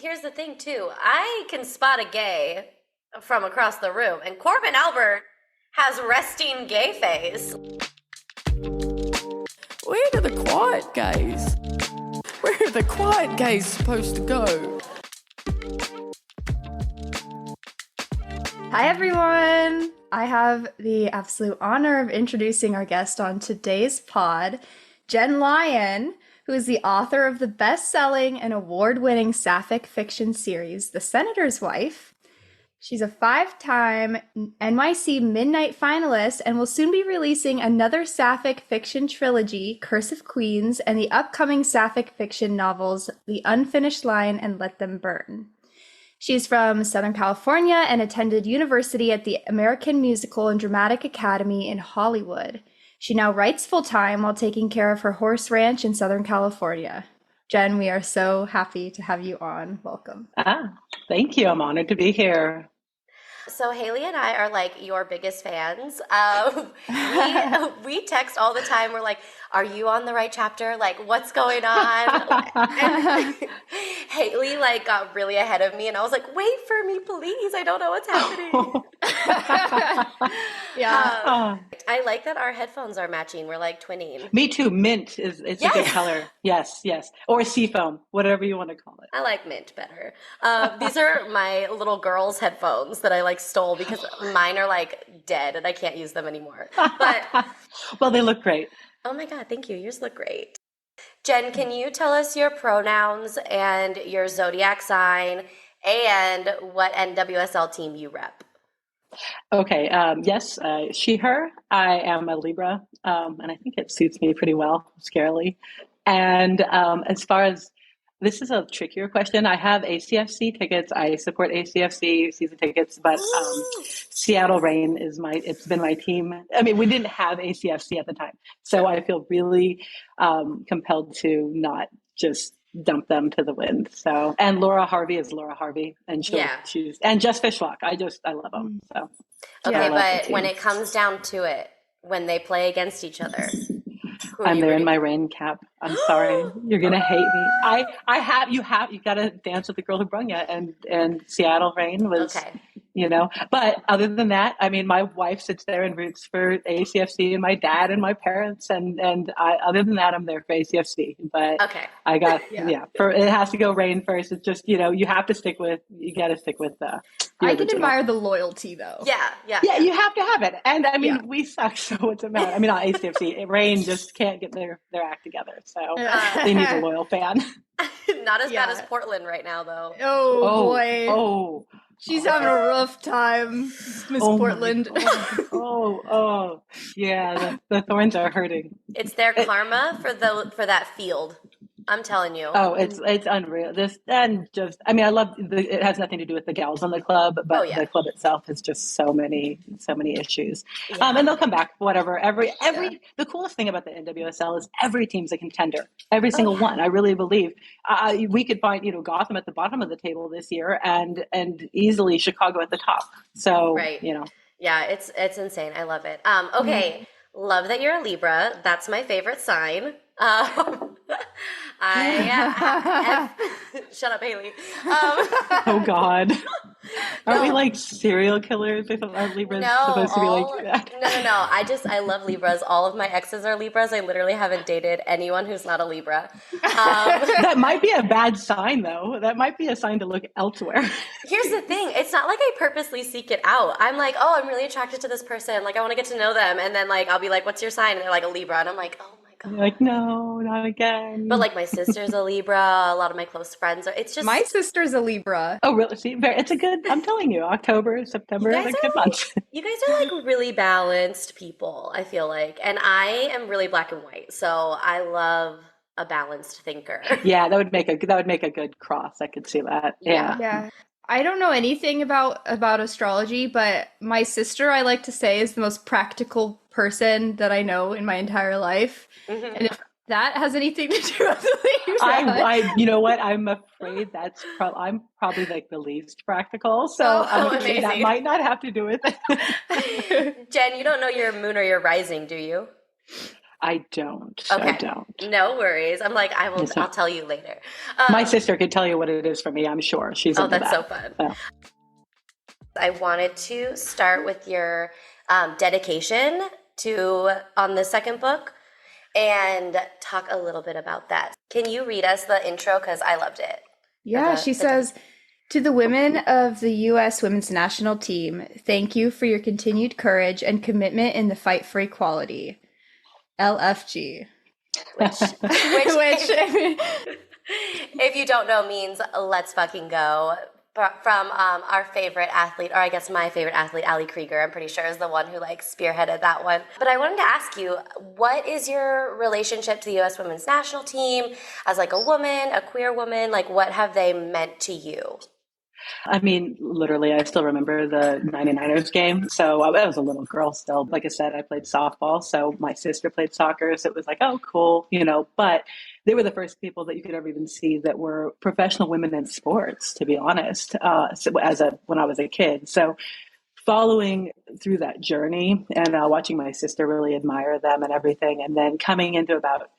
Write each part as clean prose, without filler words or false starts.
here's the thing too. I can spot a gay from across the room, and Corbin Albert has resting gay face. Where are the quiet gays? Where are the quiet gays supposed to go? Hi everyone! I have the absolute honor of introducing our guest on today's pod, Jen Lyon, who is the author of the best-selling and award-winning sapphic fiction series, The Senator's Wife. She's a 5-time NYC Midnight finalist and will soon be releasing another sapphic fiction trilogy, Curse of Queens, and the upcoming sapphic fiction novels, The Unfinished Line and Let Them Burn. She's from Southern California and attended university at the American Musical and Dramatic Academy in Hollywood. She now writes full-time while taking care of her horse ranch in Southern California. Jen, we are so happy to have you on. Welcome. Thank you. I'm honored to be here. So Haylie and I are like your biggest fans. We text all the time. We're like, are you on the right chapter? Like, what's going on? And Haylie like got really ahead of me, and I was like, wait for me, please. I don't know what's happening. I like that our headphones are matching. We're like twinning. Me too. Mint is a good color. Yes. Or seafoam, whatever you want to call it. I like mint better. These are my little girl's headphones that I like stole because mine are like dead and I can't use them anymore. But well, they look great. Oh my God, thank you. Yours look great. Jen, can you tell us your pronouns and your zodiac sign and what NWSL team you rep? Okay. Yes. She, her. I am a Libra, and I think it suits me pretty well, scarily. And as far as this is a trickier question. I have ACFC tickets. I support ACFC season tickets, but Seattle Reign is it's been my team. I mean, we didn't have ACFC at the time, so I feel really compelled to not just dump them to the wind. So, and Laura Harvey is Laura Harvey, and she's and Jess Fishlock. I love them. So, okay, but when it comes down to it, when they play against each other. I'm there in my rain cap. I'm sorry. You're going to hate me. You got to dance with the girl who brung you. And Seattle Rain was, but other than that, I mean, my wife sits there and roots for ACFC and my dad and my parents. And other than that, I'm there for ACFC, but I got, it has to go Rain first. It's just, you got to stick with the I can admire the loyalty though. Yeah, you have to have it. And I mean, we suck, so what's it matter? I mean, not ACFC. Rain just can't get their act together, so they need a loyal fan. Not as bad as Portland right now, though. Oh boy. She's having a rough time, Miss Portland. Yeah, the Thorns are hurting. It's their karma for that field. I'm telling you. Oh, it's unreal. I love it has nothing to do with the gals on the club, but the club itself has just so many issues. Yeah. And they'll come back, whatever. The coolest thing about the NWSL is every team's a contender. Every single one. I really believe we could find, Gotham at the bottom of the table this year and easily Chicago at the top. So, Yeah, it's insane. I love it. Okay. Love that you're a Libra. That's my favorite sign. Shut up, Haylie. Oh God. Aren't we like serial killers? Aren't Libras supposed to be like that? No. I love Libras. All of my exes are Libras. I literally haven't dated anyone who's not a Libra. That might be a bad sign, though. That might be a sign to look elsewhere. Here's the thing. It's not like I purposely seek it out. I'm like, I'm really attracted to this person. Like, I want to get to know them. And then, like, I'll be like, what's your sign? And they're like, a Libra. And I'm like, oh my God. You're like, no, not again. But like my sister's a Libra, a lot of my close friends are. It's just my sister's a Libra. Oh, really? See, it's a good. I'm telling you, October, September, like good months. You guys are like really balanced people. I feel like, and I am really black and white, so I love a balanced thinker. Yeah, that would make a good cross. I could see that. Yeah. I don't know anything about astrology, but my sister, I like to say, is the most practical person that I know in my entire life. Mm-hmm. And if that has anything to do with I you know what? I'm afraid I'm probably like the least practical. So I'm afraid that might not have to do with it. Jen, you don't know your moon or your rising, do you? I don't. Okay. I don't. No worries. I'm like, I'll tell you later. My sister could tell you what it is for me, I'm sure. She's into that's so that. fun. Yeah. I wanted to start with your dedication on the second book and talk a little bit about that. Can you read us the intro? Because I loved it. Yeah, she says, to the women of the U.S. Women's National Team, thank you for your continued courage and commitment in the fight for equality. LFG. Which if you don't know, means let's fucking go. From our favorite athlete, or I guess my favorite athlete, Ali Krieger, I'm pretty sure is the one who like spearheaded that one. But I wanted to ask you, what is your relationship to the U.S. Women's National Team as like a woman, a queer woman? Like, what have they meant to you? I mean, literally, I still remember the 99ers game. So I was a little girl still. Like I said, I played softball. So my sister played soccer. So it was like, oh, cool, but they were the first people that you could ever even see that were professional women in sports, to be honest, when I was a kid. So following through that journey and watching my sister really admire them and everything. And then coming into about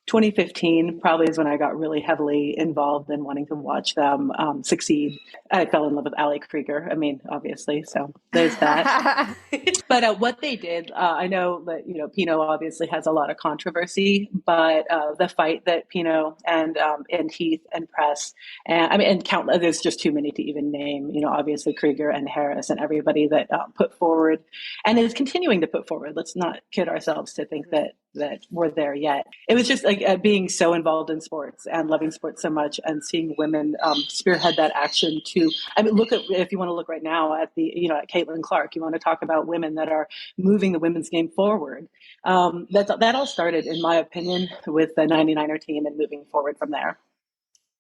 2015 probably is when I got really heavily involved in wanting to watch them succeed. I fell in love with Ali Krieger. I mean, obviously, so there's that. But what they did, I know that Pino obviously has a lot of controversy, but the fight that Pino and Heath and Press and count, there's just too many to even name. Obviously Krieger and Harris and everybody that put forward and is continuing to put forward. Let's not kid ourselves to think that we're there yet. It was just like being so involved in sports and loving sports so much and seeing women spearhead that action to, look at, if you want to look right now at at Caitlin Clark, you want to talk about women that are moving the women's game forward. That all started, in my opinion, with the 99er team and moving forward from there.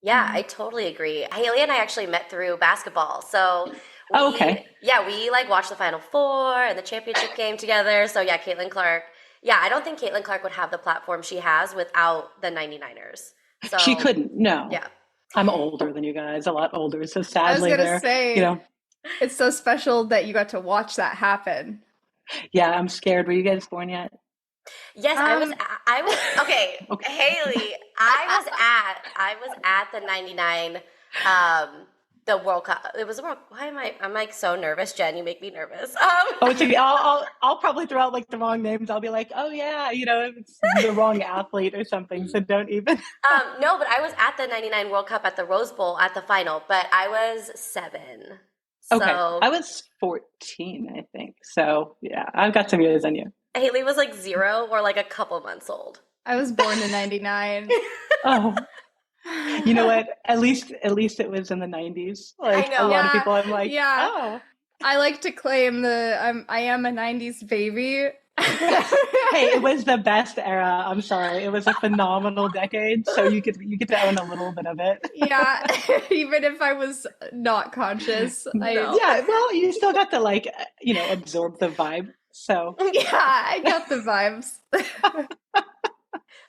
Yeah, I totally agree. Haylie and I actually met through basketball. So okay. Yeah, we like watched the Final Four and the championship game together. So yeah, Caitlin Clark. Yeah, I don't think Caitlin Clark would have the platform she has without the 99ers. So she couldn't, no. Yeah. I'm older than you guys, a lot older. So sadly, I was going to say, it's so special that you got to watch that happen. Yeah, I'm scared. Were you guys born yet? Yes, I was okay. Haylie, I was at the 99 the World Cup. It was a World. I'm like so nervous, Jen. You make me nervous. It's okay. I'll probably throw out like the wrong names. I'll be like, oh yeah, it's the wrong athlete or something. So don't even. No, but I was at the 99 World Cup at the Rose Bowl at the final, but I was 7. Okay, so, I was 14, I think. So yeah, I've got some years on you. Haylie was like 0 or like a couple months old. I was born in 99. Oh. You know what? At least it was in the 90s. Like a lot of people, I'm like, oh. I like to claim I am a 90s baby. Hey, it was the best era. I'm sorry, it was a phenomenal decade. So you get to own a little bit of it. Yeah, even if I was not conscious. Yeah, well, you still got to absorb the vibe. So yeah, I got the vibes.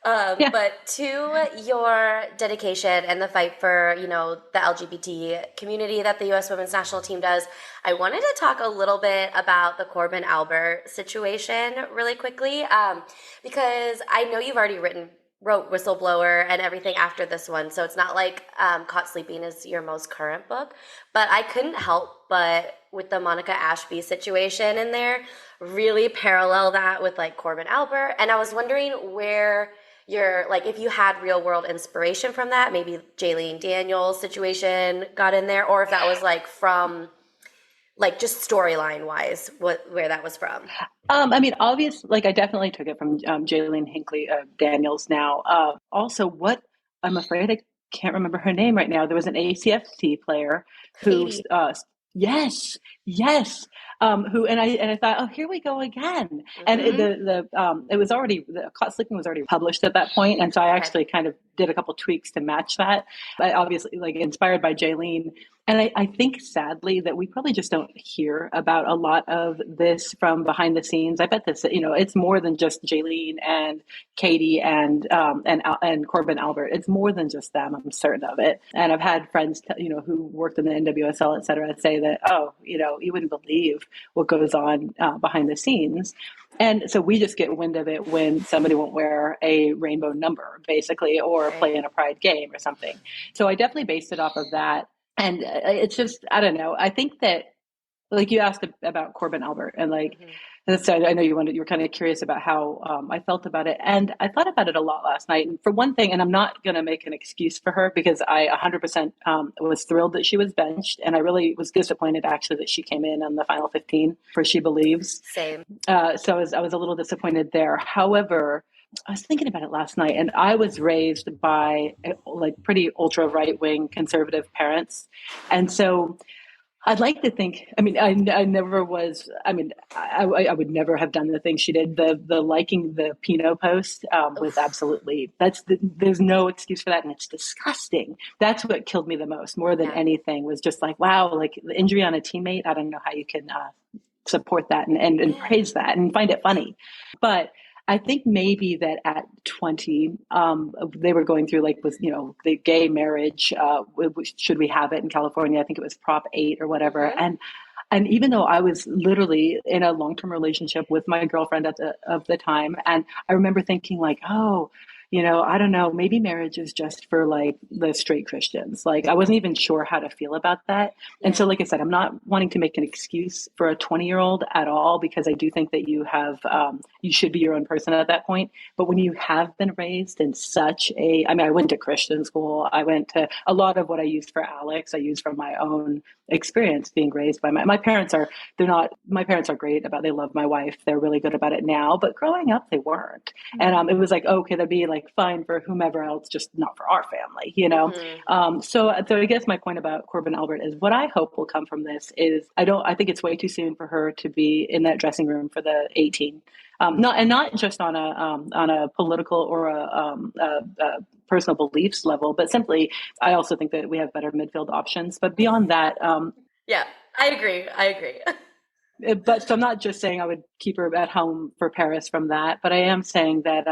But to your dedication and the fight for, the LGBT community that the U.S. Women's National Team does, I wanted to talk a little bit about the Corbin Albert situation really quickly, because I know you've already wrote Whistleblower and everything after this one, so it's not like Caught Sleeping is your most current book, but I couldn't help but, with the Monica Ashby situation in there, really parallel that with like Corbin Albert, and I was wondering where if you had real world inspiration from that, maybe Jaylene Daniels' situation got in there, or if that was like from just storyline wise, where that was from. Obviously, I definitely took it from Jaylene Daniels now. Also, what I'm afraid I can't remember her name right now. There was an ACFT player who, yes, who and I thought, oh, here we go again. Mm-hmm. And it was already, the Caught Sleeping was already published at that point, and so I actually kind of did a couple tweaks to match that. But obviously, inspired by Jaylene, And I think sadly that we probably just don't hear about a lot of this from behind the scenes. I bet this, it's more than just Jaylene and Katie and Corbin Albert. It's more than just them. I'm certain of it. And I've had friends, who worked in the NWSL, et cetera, say that, oh, you wouldn't believe what goes on behind the scenes. And so we just get wind of it when somebody won't wear a rainbow number, basically, or play in a pride game or something. So I definitely based it off of that. And it's just, I don't know. I think that, like you asked about Corbin Albert, and so I know you were kind of curious about how I felt about it. And I thought about it a lot last night. And for one thing, and I'm not going to make an excuse for her because I 100% was thrilled that she was benched. And I really was disappointed actually that she came in on the final 15 for She Believes. Same. So I was a little disappointed there. However, I was thinking about it last night, and I was raised by like pretty ultra right wing conservative parents, and so I'd like to think. I mean, I never was. I mean, I would never have done the thing she did. The liking the Pinot post was absolutely. There's no excuse for that, and it's disgusting. That's what killed me the most, more than anything. Was just like, wow, like the injury on a teammate. I don't know how you can support that and praise that and find it funny, but I think maybe that at 20, they were going through the gay marriage. Should we have it in California? I think it was Prop 8 or whatever. Mm-hmm. And even though I was literally in a long-term relationship with my girlfriend of the time, and I remember thinking like, oh, I don't know, maybe marriage is just for like the straight Christians. Like I wasn't even sure how to feel about that. And so, like I said, I'm not wanting to make an excuse for a 20-year-old at all, because I do think that you should be your own person at that point. But when you have been raised in I went to Christian school. I went to a lot of what I used for Alex. I used from my own experience being raised by my parents are great they love my wife. They're really good about it now, but growing up they weren't. And it was like, okay, that'd be like fine for whomever else, just not for our family, Mm-hmm. So I guess my point about Corbin Albert is what I hope will come from this is I think it's way too soon for her to be in that dressing room for the 18. Not just on a political or a personal beliefs level, but simply, I also think that we have better midfield options. But beyond that, yeah, I agree. But so I'm not just saying I would keep her at home for Paris from that, but I am saying that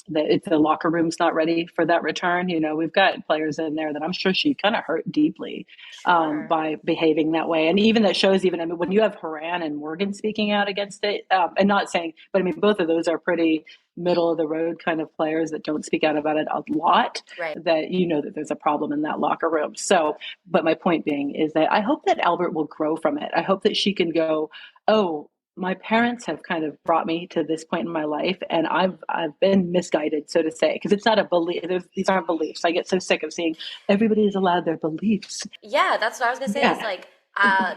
if the locker room's not ready for that return, we've got players in there that I'm sure she kind of hurt deeply by behaving that way. And even that shows, when you have Haran and Morgan speaking out against it, and not saying, but I mean, both of those are pretty middle of the road kind of players that don't speak out about it a lot, right. That that there's a problem in that locker room. So, but my point being is that I hope that Albert will grow from it. I hope that she can go, oh, my parents have kind of brought me to this point in my life, and I've been misguided, so to say, because it's not a belief. These aren't beliefs. I get so sick of seeing everybody is allowed their beliefs. Yeah, that's what I was gonna say. Yeah. It's like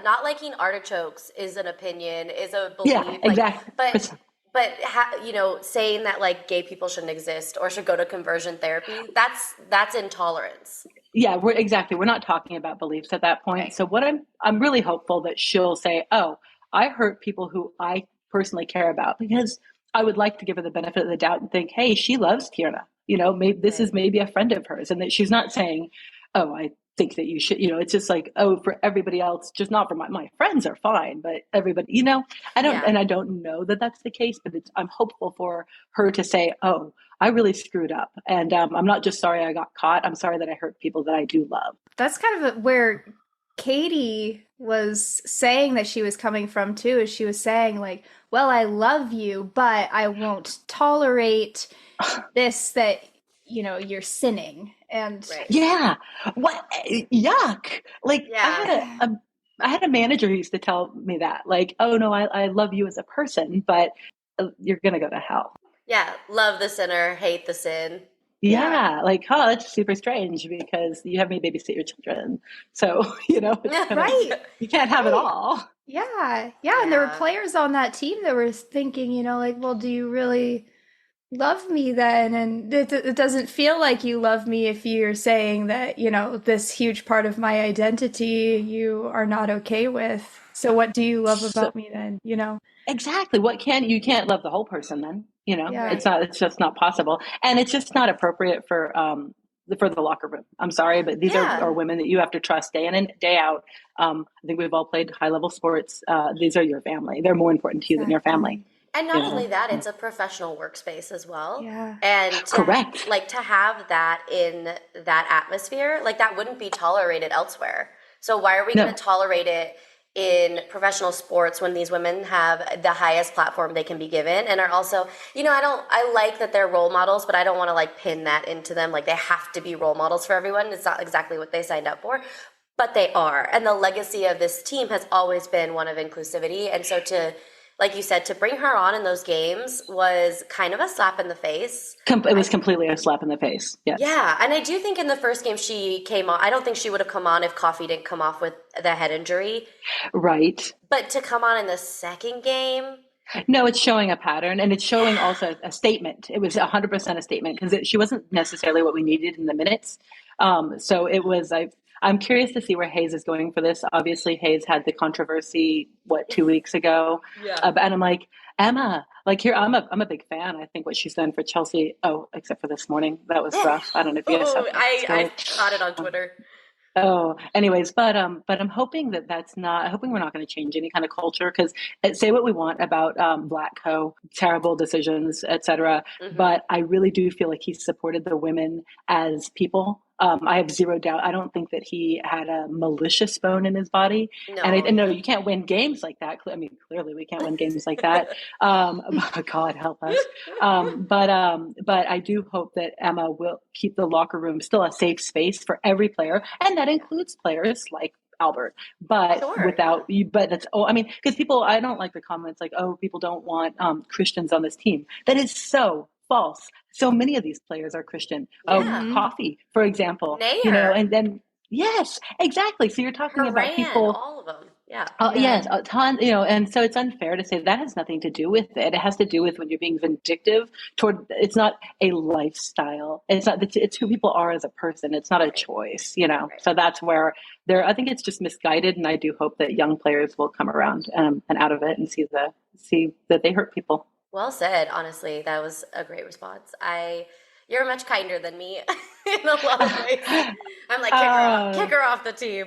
not liking artichokes is an opinion, is a belief. Yeah, exactly. But saying that like gay people shouldn't exist or should go to conversion therapy, that's intolerance. Yeah, we're not talking about beliefs at that point. Right. So what I'm really hopeful that she'll say, oh, I hurt people who I personally care about, because I would like to give her the benefit of the doubt and think, hey, she loves Tierna. Maybe this is maybe a friend of hers, and that she's not saying, oh, I think that you should, it's just like, oh, for everybody else, just not for my friends are fine, but everybody, and I don't know that that's the case, but I'm hopeful for her to say, oh, I really screwed up. And I'm not just sorry I got caught. I'm sorry that I hurt people that I do love. That's kind of where Katie was saying that she was coming from too, is she was saying like, well, I love you, but I won't tolerate this, that, you're sinning. And right. Yeah, what yuck! Like I had a manager who used to tell me that, like, oh no, I love you as a person, but you're gonna go to hell. Yeah, love the sinner, hate the sin. Yeah, like, oh, that's super strange because you have me babysit your children, so right. You can't have it all. Yeah, and there were players on that team that were thinking, like, well, do you really love me then? And it doesn't feel like you love me if you're saying that, this huge part of my identity you are not okay with. So what do you love about me then? Exactly. You can't love the whole person then. Yeah. It's just not possible, and it's just not appropriate for for the locker room. I'm sorry, but these Yeah. are women that you have to trust day in and day out. I think we've all played high level sports. These are your family. They're more important to you than your family. And You not know? only that, it's a professional workspace as well. Yeah. And Correct. to have that in that atmosphere, like that wouldn't be tolerated elsewhere. So why are we going No. to tolerate it in professional sports when these women have the highest platform they can be given and are also, I like that they're role models, but I don't want to like pin that into them. Like they have to be role models for everyone. It's not exactly what they signed up for, but they are. And the legacy of this team has always been one of inclusivity. And so like you said, to bring her on in those games was kind of a slap in the face. It was completely a slap in the face. Yes. Yeah, and I do think in the first game she came on. I don't think she would have come on if Coffee didn't come off with the head injury. Right. But to come on in the second game, no, it's showing a pattern, and it's showing also a statement. It was 100% a statement because she wasn't necessarily what we needed in the minutes. So it was. I'm curious to see where Hayes is going for this. Obviously, Hayes had the controversy 2 weeks ago, and I'm like, Emma, like here, I'm a big fan. I think what she's done for Chelsea. Oh, except for this morning, that was rough. I don't know if you guys saw that. I caught it on Twitter. Anyways, but I'm hoping I'm hoping we're not going to change any kind of culture because say what we want about Vlatko, terrible decisions, etc. But I really do feel like he supported the women as people. I have zero doubt. I don't think that he had a malicious bone in his body. No. And no, you can't win games like that. I mean, clearly we can't win games like that. God help us. But I do hope that Emma will keep the locker room still a safe space for every player, and that includes players like Albert. But that's because I don't like the comments like, oh, people don't want Christians on this team. That is so false. So many of these players are Christian. Coffee, for example. Nair. And then yes, exactly. So you're talking about people, all of them. Yeah. Yes, a ton. And so it's unfair to say that has nothing to do with it. It has to do with when you're being vindictive toward. It's not a lifestyle. It's not. It's who people are as a person. It's not a choice. So that's where I think it's just misguided, and I do hope that young players will come around and out of it and see that they hurt people. Well said. Honestly, that was a great response. You're much kinder than me in a lot of ways. I'm like, kick her off the team.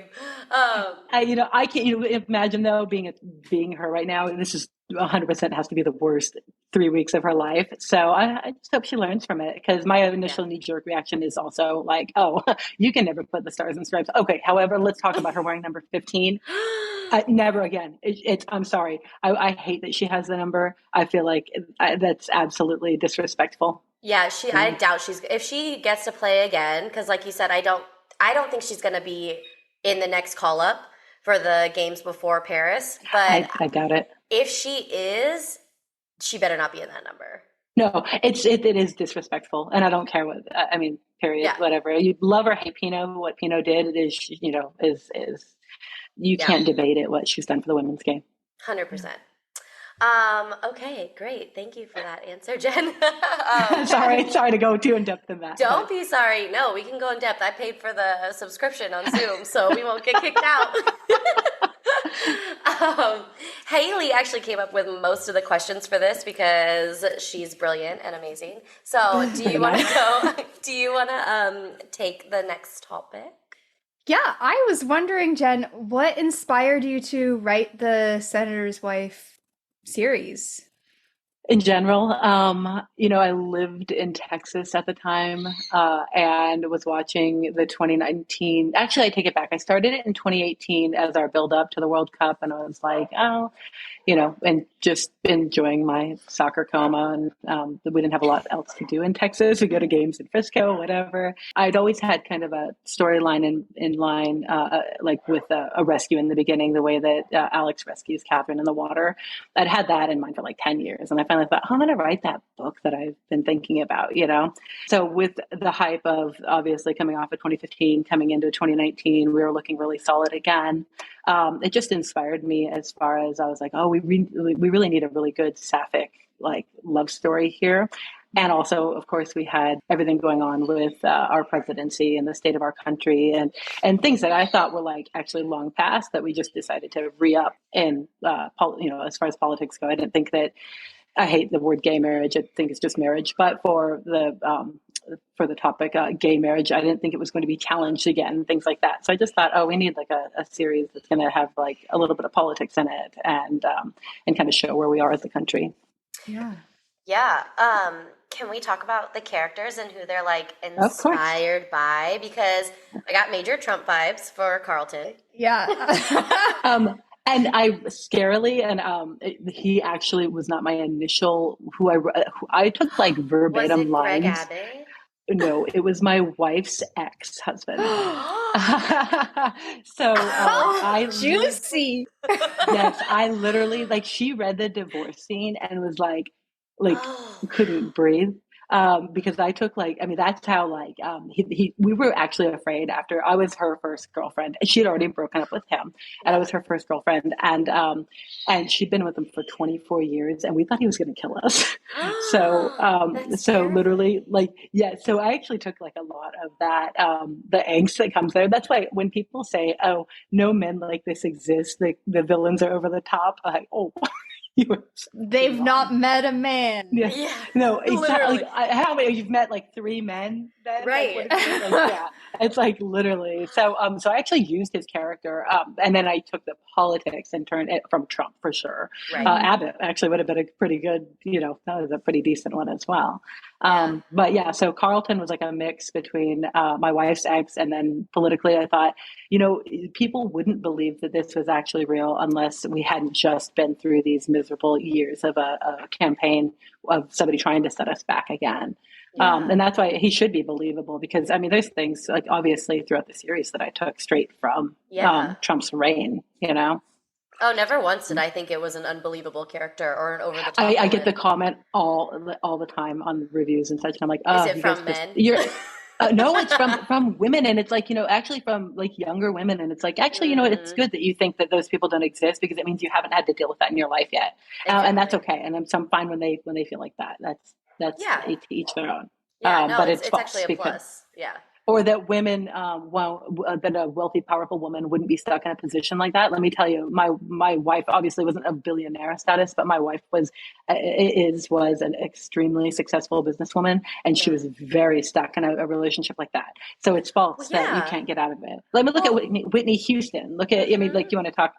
I can't imagine though being her right now. This is 100% has to be the worst 3 weeks of her life. So I just hope she learns from it because my initial knee-jerk reaction is also like, oh, you can never put the stars and stripes. Okay, however, let's talk about her wearing number 15. Never again. I'm sorry. I hate that she has the number. I feel like that's absolutely disrespectful. Yeah, I doubt if she gets to play again, because like you said, I don't think she's going to be in the next call up for the games before Paris. But I doubt it. If she is, she better not be in that number. No, it is disrespectful, and I don't care what period. Yeah. Whatever you love or hate Pinot, what Pinot did is you can't debate it. What she's done for the women's game. 100%. Okay, great. Thank you for that answer, Jen. Sorry to go too in depth in that. Don't be sorry. No, we can go in depth. I paid for the subscription on Zoom, so we won't get kicked out. Haylie actually came up with most of the questions for this because she's brilliant and amazing. So do you want to take the next topic? Yeah, I was wondering, Jen, what inspired you to write the Senator's Wife series? In general, I lived in Texas at the time and was watching the 2019. Actually, I take it back. I started it in 2018 as our build up to the World Cup, and I was like, and just enjoying my soccer coma. And we didn't have a lot else to do in Texas. We go to games in Frisco, whatever. I'd always had kind of a storyline in line, like with a rescue in the beginning, the way that Alex rescues Catherine in the water. I'd had that in mind for like 10 years. And I finally thought, I'm going to write that book that I've been thinking about, So with the hype of obviously coming off of 2015, coming into 2019, we were looking really solid again. It just inspired me as far as I was like, oh, we really need a really good sapphic like love story here. And also, of course, we had everything going on with our presidency and the state of our country and things that I thought were like actually long past that we just decided to re-up in, as far as politics go. I didn't think that I hate the word gay marriage. I think it's just marriage. But for the for the topic, gay marriage. I didn't think it was going to be challenged again, things like that. So I just thought, oh, we need like a series that's going to have like a little bit of politics in it, and kind of show where we are as a country. Yeah. Yeah. Can we talk about the characters and who they're like Of course. inspired by? Because I got major Trump vibes for Carlton. Yeah. And I scarily, and he actually was not my initial who I took like Was verbatim it Greg lines. Abbott? No, it was my wife's ex-husband. So Juicy. yes, I literally like she read the divorce scene and was like couldn't breathe. Because I took like, I mean, that's how like, we were actually afraid after I was her first girlfriend. She had already broken up with him and I was her first girlfriend. And she'd been with him for 24 years and we thought he was going to kill us. So literally like, yeah, so I actually took like a lot of that, the angst that comes there. That's why when people say, oh, no men like this exist, the villains are over the top. I'm like, oh, They've not met a man. Yeah. Yeah, No, exactly. literally. How many? You've met like 3 men, then? Right. Like, what is it? Like, yeah, it's like literally. So, so I actually used his character, and then I took the politics and turned it from Trump for sure. Right. Abbott actually would have been a pretty good, that was a pretty decent one as well. Yeah. But yeah, so Carlton was like a mix between my wife's ex, and then politically, I thought, people wouldn't believe that this was actually real unless we hadn't just been through these miserable years of a campaign of somebody trying to set us back again. Yeah. And that's why he should be believable, because I mean, there's things like obviously throughout the series that I took straight from Trump's reign, Oh, never once did I think it was an unbelievable character or an over the top. I get the comment all the time on reviews and such, and I'm like, oh, is it from men? No, it's from women, and it's like actually from like younger women, and it's like actually it's good that you think that those people don't exist because it means you haven't had to deal with that in your life yet, and that's okay, and I'm fine when they feel like that. That's to each their own. Yeah, no, but it's false actually a plus. Yeah. Or that women, that a wealthy, powerful woman wouldn't be stuck in a position like that. Let me tell you, my wife obviously wasn't of billionaire status, but my wife was an extremely successful businesswoman, and she was very stuck in a relationship like that. So it's false that you can't get out of it. Let me look at Whitney Houston. Look at, I mean, like you want to talk,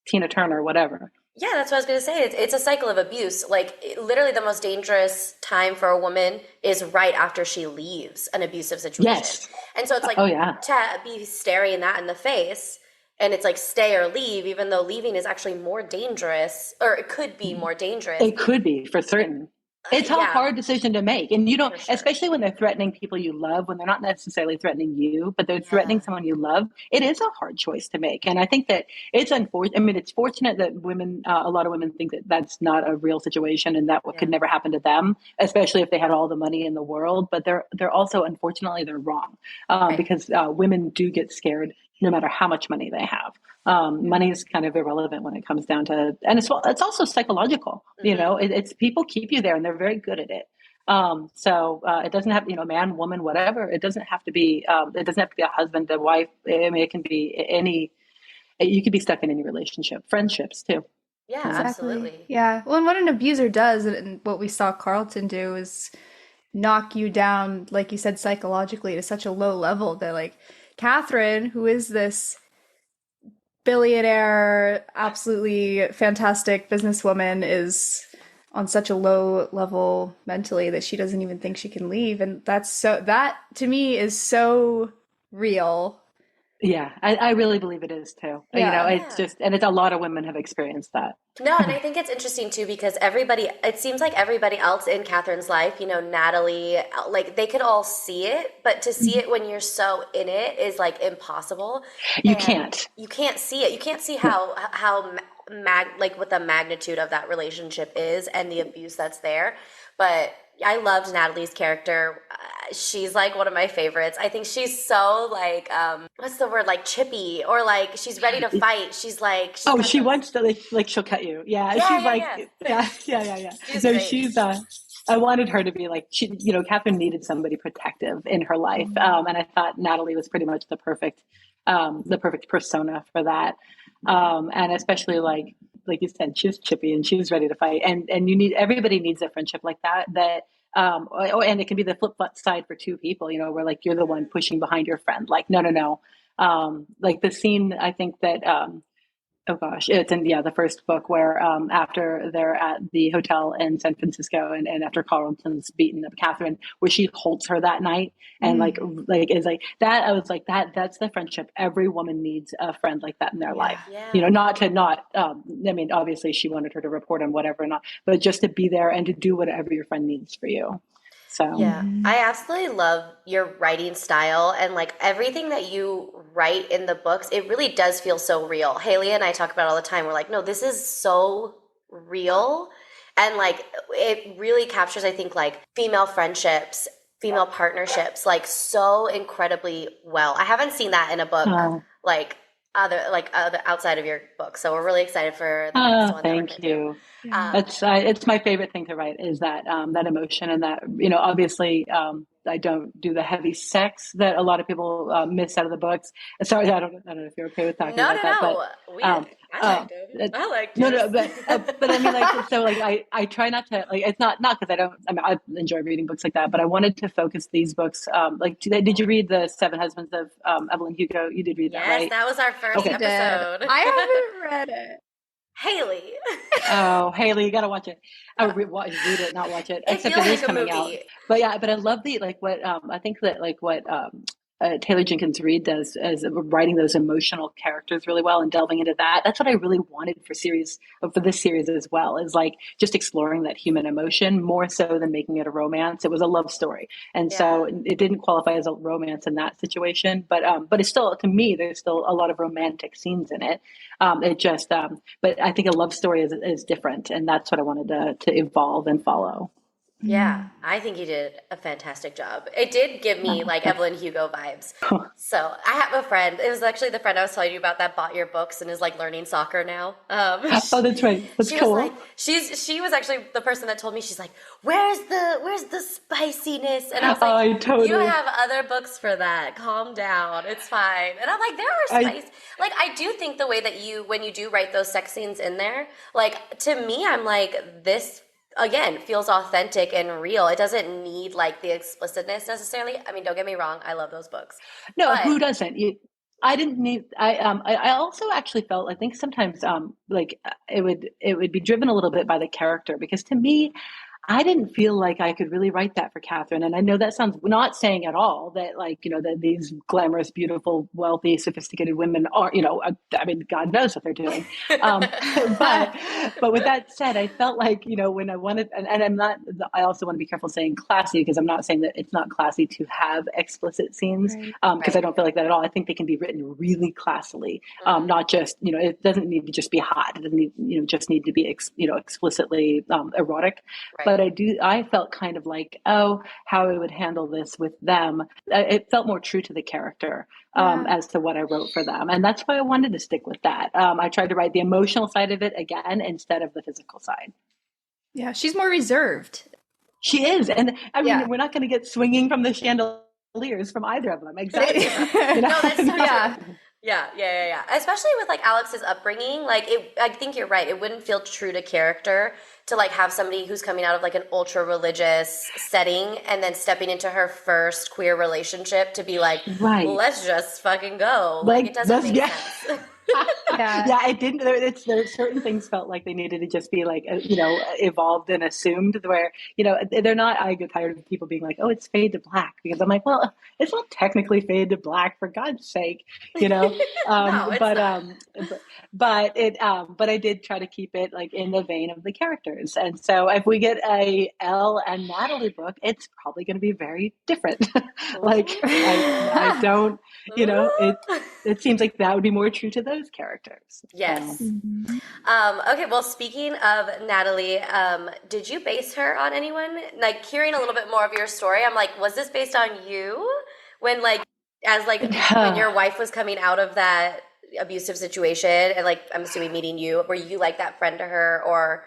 Tina Turner, whatever. Yeah, that's what I was going to say. It's a cycle of abuse. Like, literally the most dangerous time for a woman is right after she leaves an abusive situation. Yes. And so it's like to be staring that in the face, and it's like stay or leave, even though leaving is actually more dangerous, or it could be more dangerous. It could be, for certain. It's a hard decision to make. And you don't, especially when they're threatening people you love, when they're not necessarily threatening you, but they're threatening someone you love. It is a hard choice to make. And I think that it's unfortunate. I mean, it's fortunate that women, a lot of women think that that's not a real situation and that could never happen to them, especially if they had all the money in the world. But they're also, unfortunately, they're wrong because women do get scared no matter how much money they have. Money is kind of irrelevant when it comes down to, and it's also psychological. It's people keep you there, and they're very good at it. So it doesn't have, man, woman, whatever. It doesn't have to be. It doesn't have to be a husband, a wife. I mean, it can be any. You could be stuck in any relationship, friendships too. Yeah, Exactly. absolutely. Yeah. Well, and what an abuser does, and what we saw Carlton do, is knock you down, like you said, psychologically to such a low level that, like, Catherine, who is this billionaire, absolutely fantastic businesswoman, is on such a low level mentally that she doesn't even think she can leave. And that to me is so real. Yeah, I really believe it is too. It's just, and it's a lot of women have experienced that. No, and I think it's interesting too because it seems like everybody else in Catherine's life, Natalie, like they could all see it, but to see it when you're so in it is like impossible. You can't see it. You can't see how what the magnitude of that relationship is and the abuse that's there. But I loved Natalie's character. She's like one of my favorites. I think she's so like, what's the word? Like chippy, or like she's ready to fight. She's like, she wants to like she'll cut you. Yeah. She's No, great. she's I wanted her to be like, Catherine needed somebody protective in her life. And I thought Natalie was pretty much the perfect persona for that. And especially like you said, she was chippy and she was ready to fight. And everybody needs a friendship like that and it can be the flip side for two people, where like you're the one pushing behind your friend. Like, no, no, no. Like the scene, I think that oh gosh, it's in the first book where after they're at the hotel in San Francisco and after Carlton's beaten up Catherine, where she holds her that night and like is like that. I was like that's the friendship. Every woman needs a friend like that in their life. Yeah. Not I mean, obviously she wanted her to report on whatever, not, but just to be there and to do whatever your friend needs for you. So Yeah, I absolutely love your writing style and like everything that you write in the books. It really does feel so real. Haylie and I talk about it all the time. We're like, no, this is so real. And like it really captures, I think, like female friendships, female partnerships, like so incredibly well. I haven't seen that in a book like other outside of your book. So we're really excited for the next one that we're thank gonna you. do. It's my favorite thing to write is that that emotion and that obviously I don't do the heavy sex that a lot of people miss out of the books. Sorry, I don't know if you're okay with talking No, about no, that, no. I liked it. I liked no, it. no, but I mean, like, so, like, I try not to, like, it's not because I don't. I mean, I enjoy reading books like that, but I wanted to focus these books. Like, did you read the Seven Husbands of Evelyn Hugo? You did read that, Yes, right? that was our first Okay. episode. I haven't read it. Haylie. Oh, Haylie, you gotta watch it. Read it, not watch it. It Except feels it is like a coming out. movie. But yeah, but I love the like what I think that like what Taylor Jenkins Reid does as writing those emotional characters really well and delving into that. That's what I really wanted for this series as well, is like just exploring that human emotion more so than making it a romance. It was a love story, and so it didn't qualify as a romance in that situation. But it's still, to me, there's still a lot of romantic scenes in it. But I think a love story is different, and that's what I wanted to evolve and follow. Yeah, I think you did a fantastic job. It did give me like Evelyn Hugo vibes. So I have a friend. It was actually the friend I was telling you about that bought your books and is like learning soccer now. Oh, that's right. That's she cool. was like, she was actually the person that told me, she's like, where's the spiciness? And I was like, totally. you have other books for that. Calm down. It's fine. And I'm like, there are spice. Like I do think the way that when you do write those sex scenes in there, like to me, I'm like, this again feels authentic and real. It doesn't need like the explicitness necessarily. I mean, don't get me wrong, I love those books. No, but who doesn't? I didn't need. I also actually felt. I think sometimes like it would be driven a little bit by the character, because to me, I didn't feel like I could really write that for Catherine. And I know that sounds, not saying at all that, like, that these glamorous, beautiful, wealthy, sophisticated women are, I mean, God knows what they're doing. But with that said, I felt like, when I wanted, and I'm not, I also want to be careful saying classy, because I'm not saying that it's not classy to have explicit scenes, because I don't feel like that at all. I think they can be written really classily, not just, it doesn't need to just be hot. It doesn't need, just need to be, explicitly erotic. Right. But I felt kind of like, how I would handle this with them. It felt more true to the character as to what I wrote for them. And that's why I wanted to stick with that. I tried to write the emotional side of it again, instead of the physical side. Yeah, she's more reserved. She is. And I mean, we're not going to get swinging from the chandeliers from either of them. Exactly. No, that's so true. Yeah. Especially with like Alex's upbringing, like I think you're right. It wouldn't feel true to character to like have somebody who's coming out of like an ultra religious setting and then stepping into her first queer relationship to be like, let's just fucking go. Like it doesn't make sense. Yeah, it didn't. There certain things felt like they needed to just be like, evolved and assumed. Where they're not. I get tired of people being like, "Oh, it's fade to black," because I'm like, well, it's not technically fade to black, for God's sake, No, it's not. But I did try to keep it like in the vein of the characters. And so if we get a Elle and Natalie book, it's probably going to be very different. Like I don't, it seems like that would be more true to those characters. Yes. Okay, well, speaking of Natalie, did you base her on anyone? Like hearing a little bit more of your story, I'm like, was this based on you when when your wife was coming out of that abusive situation and like, I'm assuming meeting you, were you like that friend to her? Or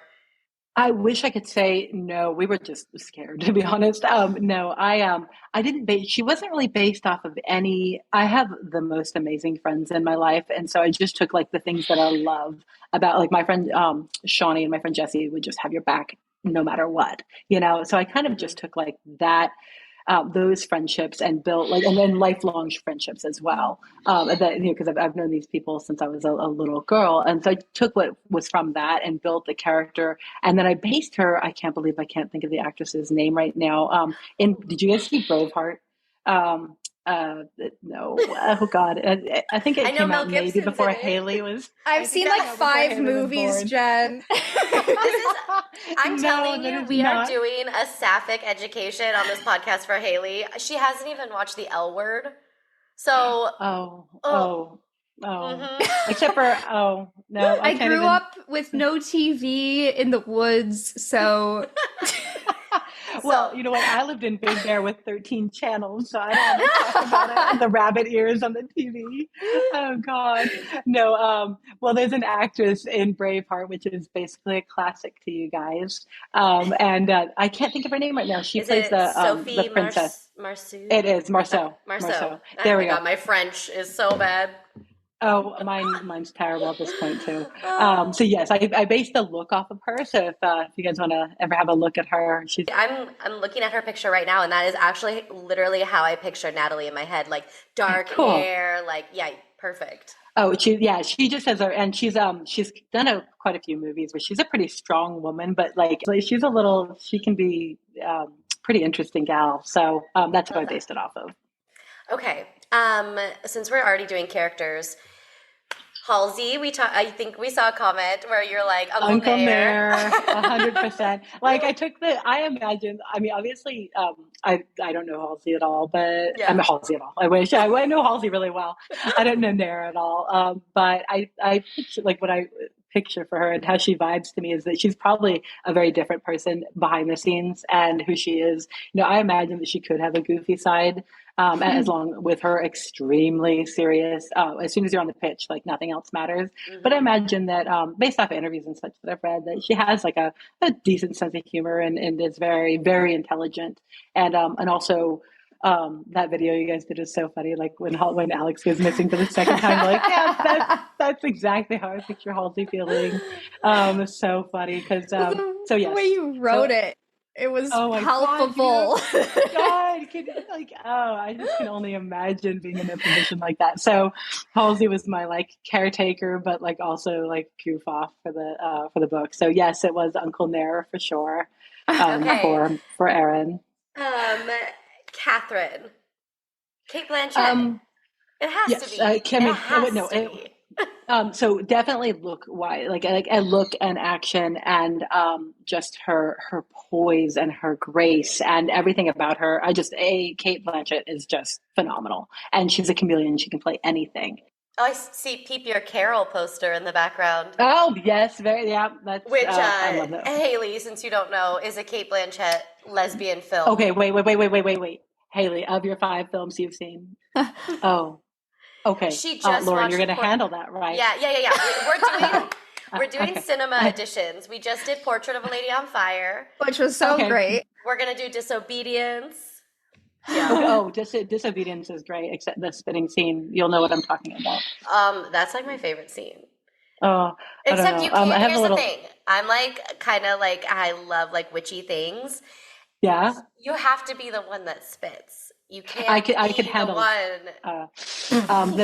I wish I could say no. We were just scared, to be honest. No, I didn't base. She wasn't really based off of any. I have the most amazing friends in my life, and so I just took like the things that I love about, like my friend Shawnee and my friend Jessie would just have your back no matter what, So I kind of just took like that, those friendships and built like, and then lifelong friendships as well. That, because I've known these people since I was a little girl. And so I took what was from that and built the character. And then I based her, I can't believe I can't think of the actress's name right now. Did you guys see Braveheart? Um, uh, no, oh God, I think I it know came Mel out maybe Gibson's before in it. Haylie was. I've seen like 5 movies, Jen. I'm telling that you, is we are not. doing a sapphic education on this podcast for Haylie. She hasn't even watched the L Word. So, Oh, oh, oh, oh. mm-hmm. Except for, oh, no, I I can't grew even. up with no TV in the woods, so Well, you know what? I lived in Big Bear with 13 channels, so I don't want to talk about it. And the rabbit ears on the TV. Oh God. No, well, there's an actress in Braveheart, which is basically a classic to you guys. And I can't think of her name right now. She Is plays it the Sophie princess. Marceau? It is Marceau. Marceau. Oh There my we go. God, my French is so bad. Oh, mine's terrible at this point too. Oh. So yes, I based the look off of her. So if you guys want to ever have a look at her, she's I'm looking at her picture right now, and that is actually literally how I pictured Natalie in my head, like dark cool. hair, like yeah, perfect. Oh, she just has her, and she's done quite a few movies, but she's a pretty strong woman, but like she can be pretty interesting gal. So that's what I based it off of. Okay, since we're already doing characters, Halsey, I think we saw a comment where you're like Uncle Nair. Nair, 100%. Like I imagine. I mean, obviously, I don't know Halsey at all, but Yeah. I'm Halsey at all. I wish I know Halsey really well. I don't know Nair at all. But I picture like what I picture for her and how she vibes to me is that she's probably a very different person behind the scenes and who she is. I imagine that she could have a goofy side. As long with her extremely serious, as soon as you're on the pitch, like nothing else matters. Mm-hmm. But I imagine that based off of interviews and such that I've read, that she has like a decent sense of humor and is very, very intelligent. And also that video you guys did is so funny. Like when Alex goes missing for the second time, like, yeah, that's exactly how I picture Halsey feeling. It's so funny because so yes, the way you wrote it was palpable. God, I just can only imagine being in a position like that. So Halsey was my like caretaker, but like also like goof off for the book. So yes, it was Uncle Nair for sure. Okay. For Erin. Catherine. Kate Blanchett. It has to be. It has to be. So definitely look like a look and action and just her poise and her grace and everything about her. Kate Blanchett is just phenomenal, and she's a chameleon. She can play anything. Oh, I see Peep Your Carol poster in the background. Oh yes, that's which I love that. Haylie, since you don't know, is a Kate Blanchett lesbian film. Okay, wait. Haylie, of your 5 films you've seen. Oh. Okay, she just Lauren, you're going to handle that, right? Yeah. We're doing cinema editions. We just did Portrait of a Lady on Fire, which was so great. We're going to do Disobedience. Yeah. Disobedience is great, except the spitting scene. You'll know what I'm talking about. That's like my favorite scene. Oh, except you can't. Here's the thing. I'm like kind of like I love like witchy things. Yeah. You have to be the one that spits. You can't. I could handle the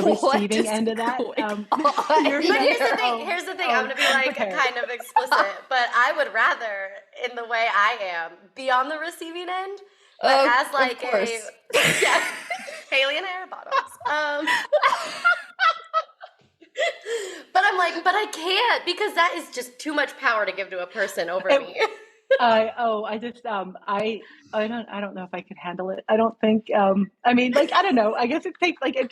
receiving end of that. But here's the thing. I'm gonna be like kind of explicit, but I would rather, in the way I am, be on the receiving end, but as like Haylie and I are bottoms. But I'm like, but I can't because that is just too much power to give to a person over me. I don't know if I could handle it. I don't think, I mean, like, I don't know. I guess it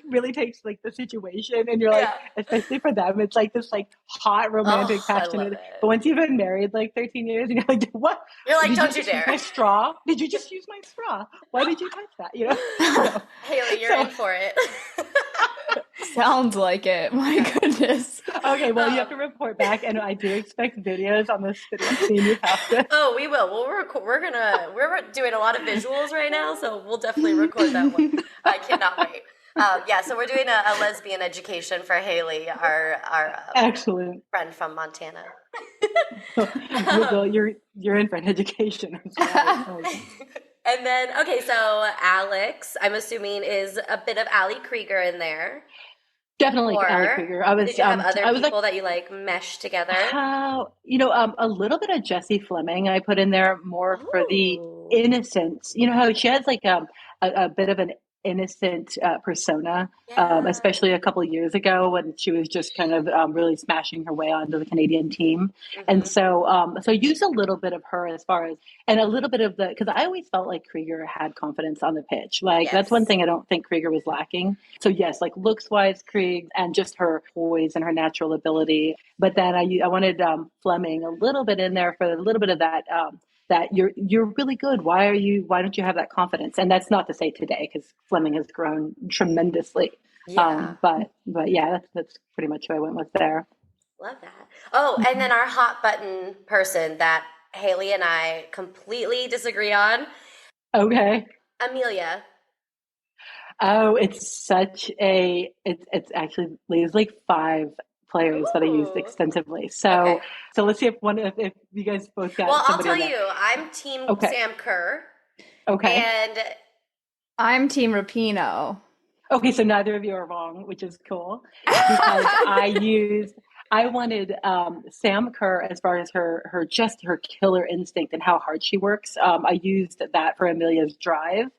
really takes like the situation and you're like, especially for them, it's like this like hot, romantic, passionate, but once you've been married like 13 years and you're like, what? You're like, don't you dare. My straw? Did you just use my straw? Why did you touch that? So, Haley, you're in for it. Sounds like it. My goodness. Okay, well, you have to report back, and I do expect videos on this spitting scene. You have to. Oh, we will. We're doing a lot of visuals right now, so we'll definitely record that one. I cannot wait. Yeah, so we're doing a lesbian education for Haylie, our Excellent. friend from Montana. Well, you're in for an education. I'm sorry. Oh, And then, okay, so Alex, I'm assuming, is a bit of Ali Krieger in there. definitely Ali Or Krieger. did you have other I was like, people that you like mesh together? how, a little bit of Jessie Fleming I put in there more for the Oh, innocence. You know how she has like a bit of an innocent persona, yeah. especially a couple of years ago when she was just kind of really smashing her way onto the Canadian team. And Hmm. so use a little bit of her as far as, and a little bit of because I always felt like Krieger had confidence on the pitch. Like that's one Yes. thing I don't think Krieger was lacking. So yes, like looks wise, Krieg, and just her poise and her natural ability. But then I wanted Fleming a little bit in there for a little bit of that. That you're really good. Why don't you have that confidence? And that's not to say today because Fleming has grown tremendously. Yeah. But yeah, that's pretty much who I went with there. Love that. Oh, and then our hot button person that Haylie and I completely disagree on, Okay. Amelia. Oh, it's actually there's like five players that I used Ooh. extensively. So Okay. so let's see if you guys both Well, got I'll somebody tell in there. you, I'm Team Okay. Sam Kerr, Okay. and I'm Team Rapinoe. Okay, so neither of you are wrong, which is cool because I wanted Sam Kerr as far as her killer instinct and how hard she works. I used that for Amelia's drive.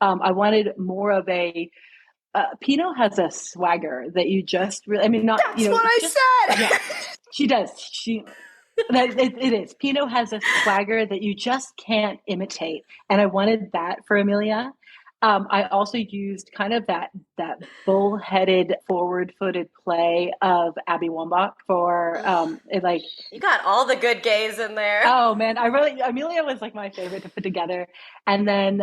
I wanted more of a Pinot has a swagger that you just really, I mean, not, That's what I just, yeah, said. she does. It is. Pinot has a swagger that you just can't imitate. And I wanted that for Amelia. I also used kind of that bullheaded, forward-footed play of Abby Wambach for it, like, you got all the good gays in there. oh man, Amelia was like my favorite to put together. And then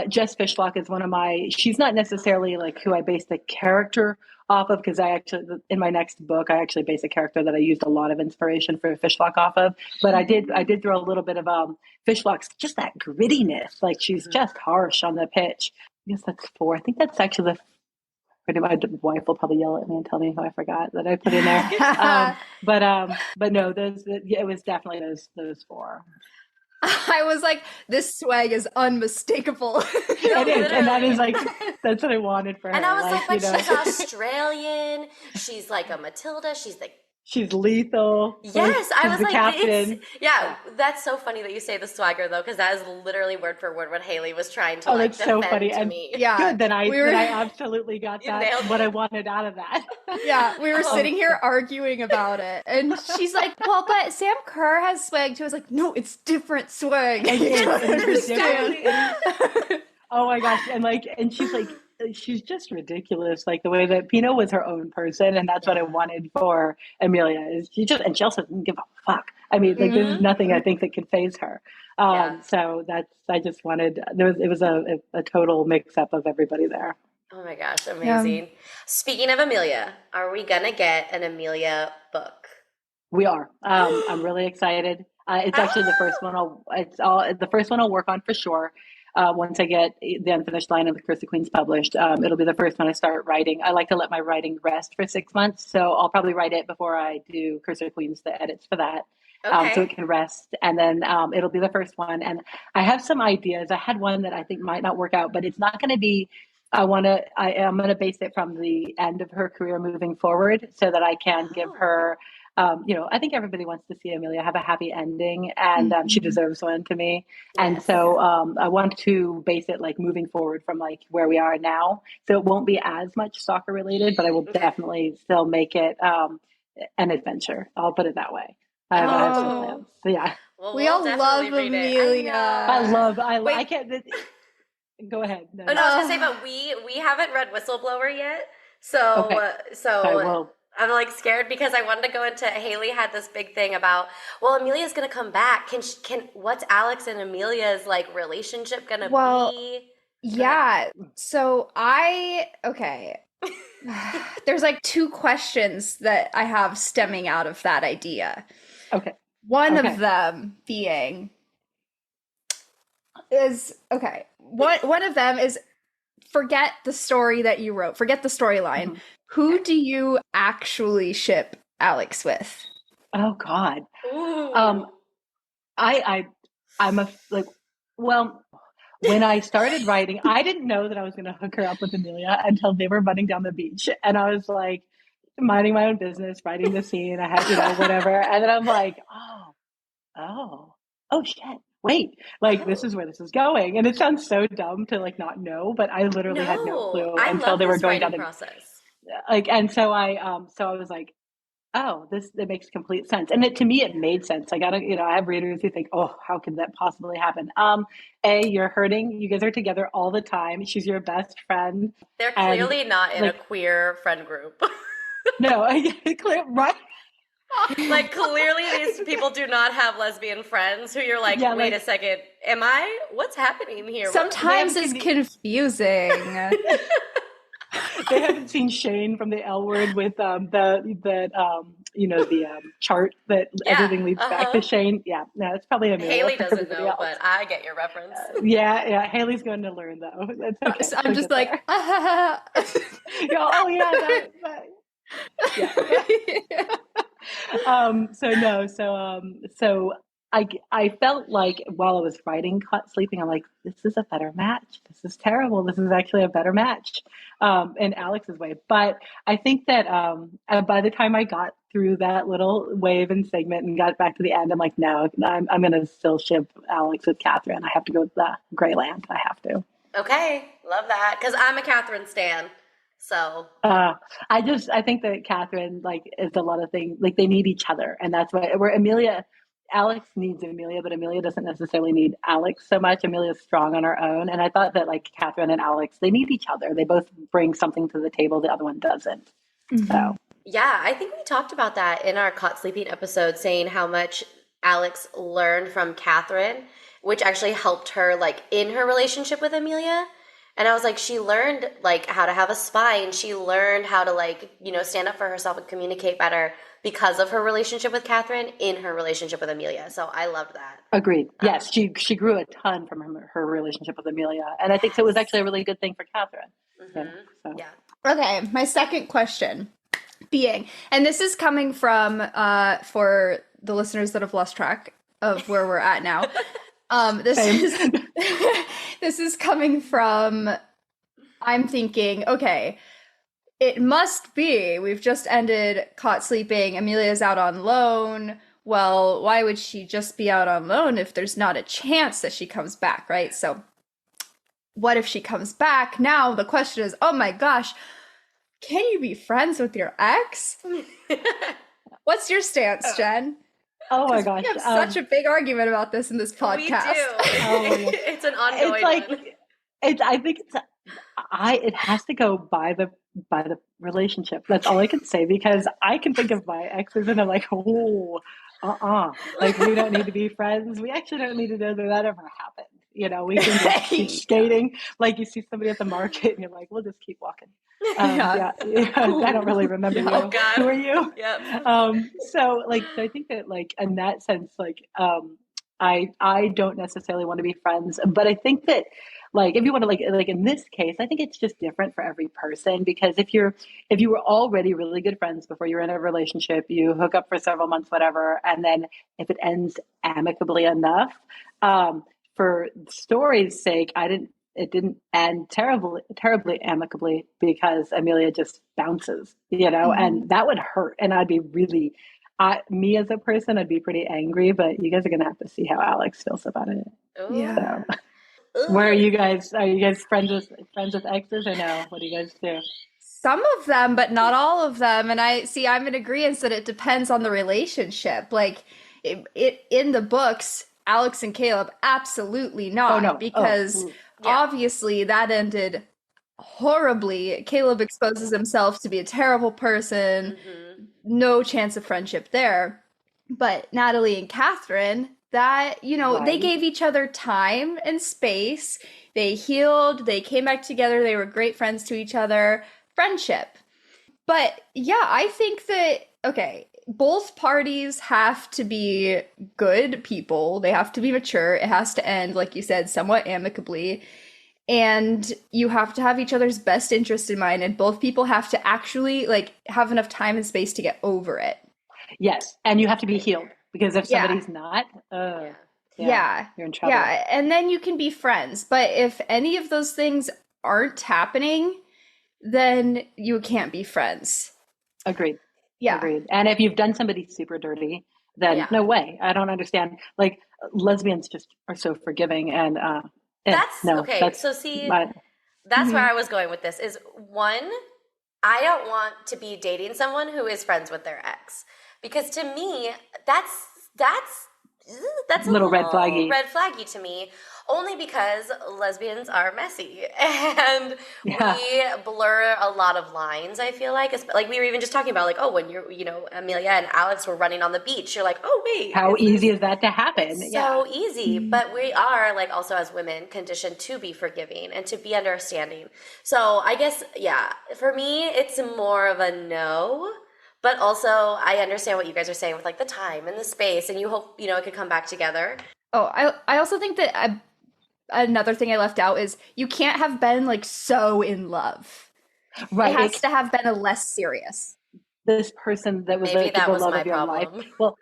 Jess Fishlock is one of she's not necessarily like who I base the character off of because in my next book, I actually base a character that I used a lot of inspiration for Fishlock off of. But I did throw a little bit of Fishlock's, just that grittiness. Like she's just harsh on the pitch. I guess that's four. I think that's actually my wife will probably yell at me and tell me who I forgot that I put in there. But no, it was definitely those four. I was like, this swag is unmistakable. No, It is, and that is literally. like that's what I wanted for her. And I was like, but you know, she's Australian. She's like a Matilda. She's like, she's lethal. yes. I She's was the like, captain. yeah. That's so funny that you say the swagger though, because that is literally word for word what Haylie was trying to Oh, like that's so defend funny. to And me. Yeah. good that we were, I absolutely got You that. nailed What it. I wanted out of that. yeah, we were Oh. sitting here arguing about it. And she's like, well, but Sam Kerr has swag too. I was like, no, it's different swag. It You is, don't it is understand. different. Oh my gosh. And she's just ridiculous. Like the way that Pino was her own person. And that's what I Yeah. and for Amelia is she also doesn't give a fuck. I mean, like there's Mhm. nothing I think that can phase her. Yeah. So I just wanted, it was a total mix up of everybody there. Oh my gosh, Yeah. amazing. Speaking of Amelia, are we gonna get an Amelia book? We are. I'm really excited. It's actually the first one I'll work on for sure. Once I get the Unfinished Line of the Curse of Queens published, it'll be the first one I start writing. I like to let my writing rest for 6 months, so I'll probably write it before I do Curse of Queens, the edits for that, so it Okay. can rest. And then it'll be the first one. And I have some ideas. I had one that I think might not work out, but it's not going to be. I am gonna base it from the end of her career moving forward, so that I can give Oh. her. I think everybody wants to see Amelia have a happy ending, and she deserves one to me. And Yes. so I want to base it like moving forward from like where we are now. So it won't be as much soccer related, but I will Okay. definitely still make it an adventure. I'll put it that way. I have some Oh. plans. So yeah, Well, We we'll all definitely love read it. Amelia. I know. I Wait. can't. Go ahead. No, Oh no, I was gonna say, but we haven't read Whistleblower yet, so Okay. so Well, I'm like scared because I wanted to go into Haylie had this big thing about, well, Amelia's gonna come back. Can what's Alex and Amelia's like relationship gonna Well, be? yeah. So okay. There's like two questions that I have stemming out of that idea. okay. One Okay. of them being is okay. One of them is forget the story that you wrote, forget the storyline. Mhm. Who do you actually ship Alex with? Oh God. Ooh. I I'm a like well when I started writing, I didn't know that I was going to hook her up with Amelia until they were running down the beach, and I was like minding my own business, writing the scene. I had whatever, and then I'm like, oh, oh shit. Wait, like this Oh. is where this is going, and it sounds so dumb to like not know, but I literally had no No, clue I until love they were this going down writing the process. like, and so I was like, oh, this that makes complete sense. And to me, it made sense. I gotta, I have readers who think, oh, how could that possibly happen? You're hurting. You guys are together all the time. She's your best friend, They're and clearly not in a like, queer friend group. no, clear, right? Like, clearly, these people do not have lesbian friends who you're like, Yeah, wait a like second, what's happening here? they Sometimes haven't it's seen confusing. they haven't seen Shane from the L Word with the chart that Yeah, everything leads back to uh-huh. Shane. Yeah, no, it's probably Amelia Haley for doesn't everybody know, else. but I get your reference. Yeah, Haley's going to learn though. That's okay. So I'm She'll just get like, there. Oh yeah, that yeah. So no, so I felt like while I was writing Caught Sleeping, I'm like, this is a better match. This is terrible. This is actually a better match, in Alex's way. But I think that by the time I got through that little wave and segment and got back to the end, I'm like, no, I'm gonna still ship Alex with Catherine. I have to go with the Greyland. I have to. Okay, love that. Because I'm a Catherine stan. So, Uh, I think that Catherine like is a lot of things like they need each other, and that's why where Alex needs Amelia, but Amelia doesn't necessarily need Alex so much. Amelia's strong on her own, and I thought that like Catherine and Alex, they need each other. They both bring something to the table the other one doesn't. So Mhm. yeah, I think we talked about that in our Caught Sleeping episode, saying how much Alex learned from Catherine, which actually helped her like in her relationship with Amelia. And I was like, she learned like how to have a spine. She learned how to like, stand up for herself and communicate better because of her relationship with Catherine in her relationship with Amelia. So I loved that. agreed. Um, Yes, she grew a ton from her relationship with Amelia, and I think so it was yes. actually a really good thing for Catherine. So Yeah. Okay, my second question being, and this is coming from for the listeners that have lost track of where we're at now. This same. is this is coming from I'm thinking, okay, it must be we've just ended Caught Sleeping, Amelia's out on loan. Well, why would she just be out on loan if there's not a chance that she comes back, right? So what if she comes back? Now the question is, oh my gosh, can you be friends with your ex? What's your stance, Jen? Oh my Because we gosh. have such a big argument about this in this We do. podcast. Oh my God. It's an It's ongoing like one. I think it has to go by the relationship. That's all I can say because I can think of my exes and I'm like, oh, like we don't need to be friends. We actually don't need to know that ever happened. We can just keep skating. Like you see somebody at the market and you're like, we'll just keep walking. Yeah. I don't really remember you. Oh God. Who are you? Yep. So I think that like in that sense, like I don't necessarily want to be friends, but I think that like if you want to like in this case, I think it's just different for every person because if you were already really good friends before you're in a relationship, you hook up for several months, whatever, and then if it ends amicably enough, for story's sake, it didn't end terribly amicably because Amelia just bounces, Mhm. and that would hurt, and I'd be really me as a person, I'd be pretty angry, but you guys are gonna have to see how Alex feels about it. Ooh. Yeah. So, where are Ooh. you guys? Are you guys friends with exes or no? What do you guys do? Some of them, but not all of them. And I'm in agreement that it depends on the relationship. Like it in the books, Alex and Caleb, absolutely Oh not, no. Oh, because Yeah. obviously that ended horribly. Caleb exposes himself to be a terrible person, Mm-hmm. no chance of friendship there. But Natalie and Catherine, that, they right. gave each other time and space. They healed, they came back together, they were great friends to each other. Friendship. But yeah, I think that, okay, both parties have to be good people. They have to be mature. It has to end, like you said, somewhat amicably. and you have to have each other's best interest in mind, and both people have to actually like have enough time and space to get over it. Yes, and you have to be healed because if Yeah. somebody's not, Yeah. yeah, Yeah. you're in trouble. Yeah. And then you can be friends. But if any of those things aren't happening, then you can't be friends. Agreed. Yeah. Agreed. And if you've done somebody super dirty, then Yeah. no way. I don't understand. Like lesbians just are so forgiving and That's no, okay. that's So see, my that's where Hmm. I was going with this is one, I don't want to be dating someone who is friends with their ex. Because to me, that's that's a little red little flaggy. red flaggy to me, only because lesbians are messy and Yeah. we blur a lot of lines. I feel like we were even just talking about like, oh, when Amelia and Alex were running on the beach, you're like, oh wait, How is easy this? is that to happen? It's Yeah. so easy, but we are like also as women conditioned to be forgiving and to be understanding. So I guess, yeah, for me, it's more of a no. But also, I understand what you guys are saying with like the time and the space, and you hope it could come back together. Oh, I also think that another thing I left out is you can't have been like so in love. It Right. has to have been a less serious. This person that was Maybe like that the was love my of your life. problem. Well,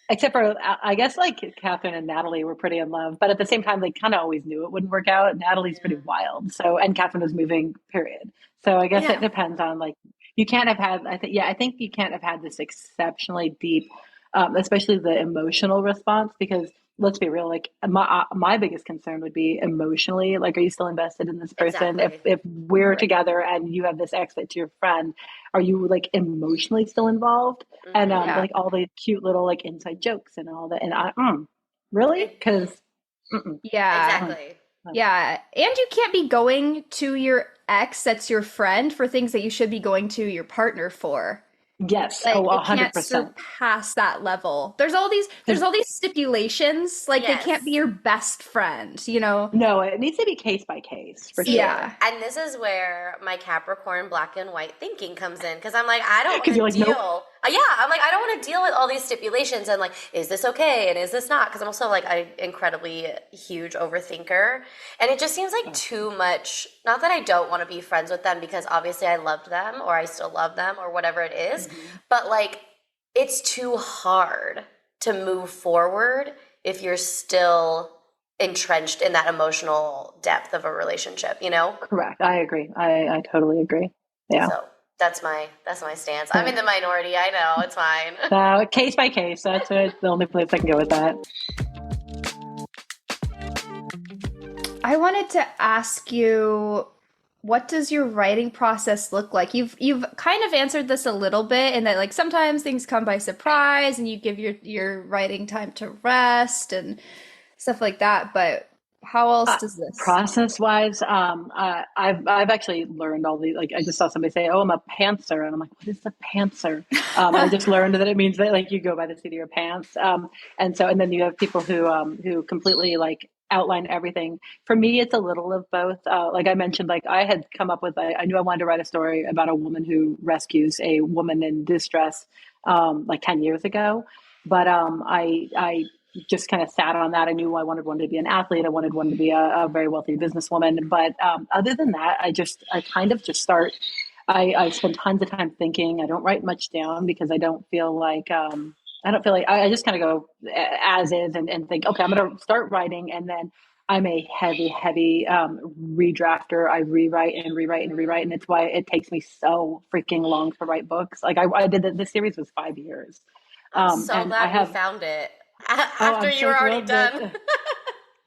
except for I guess like Catherine and Natalie were pretty in love, but at the same time they kind of always knew it wouldn't work out. Natalie's pretty wild, so and Catherine was moving. Period. So I guess Yeah. it depends on like you can't have had. I think you can't have had this exceptionally deep, especially the emotional response because let's be real. Like my biggest concern would be emotionally. Like, are you still invested in this person? If Exactly. if we're Right. together and you have this ex that's your friend, are you like emotionally still involved? And Hmm. Yeah. like all the cute little like inside jokes and all that. And really? Because Yeah. Exactly. Yeah. And you can't be going to your ex that's your friend for things that you should be going to your partner for. yes, Like oh, it can't 100%. surpass that level. There's all these stipulations, like they can't be Yes. your best friend. No, it needs to be case by case for See, sure. Yeah. and this is where my Capricorn black and white thinking comes in because I'm like, I don't Because want you're to like, nope. deal. Yeah, I'm like, I don't want to deal with all these stipulations and like, is this okay and is this not? Because I'm also like an incredibly huge overthinker, and it just seems like too much. Not that I don't want to be friends with them because obviously I loved them or I still love them or whatever it is, Mhm. but like, it's too hard to move forward if you're still entrenched in that emotional depth of a relationship. Correct. I agree. I totally agree. Yeah. So that's my stance. I'm in the minority. I know it's fine. Case by case. That's the only place I can go with that. I wanted to ask you, what does your writing process look like? You've kind of answered this a little bit in that like sometimes things come by surprise and you give your writing time to rest and stuff like that, but how else does this? Process wise, I've actually learned all the like I just saw somebody say, "Oh, I'm a pantser," and I'm like, "What is a pantser?" I just learned that it means that like you go by the seat of your pants, and then you have people who completely like outline everything. For me, it's a little of both. Like I mentioned, like I had come up with I knew I wanted to write a story about a woman who rescues a woman in distress, like 10 years ago, but I just kind of sat on that. I knew I wanted one to be an athlete. I wanted one to be a very wealthy businesswoman. But other than that, I kind of just start. I spend tons of time thinking. I don't write much down because I don't feel like I just kind of go as is and think, okay, I'm going to start writing. And then I'm a heavy, heavy redrafter. I rewrite and rewrite and rewrite. And it's why it takes me so freaking long to write books. Like I did this series was 5 years. I'm so And I glad we have found it Oh, after I'm you so were already thrilled that. done.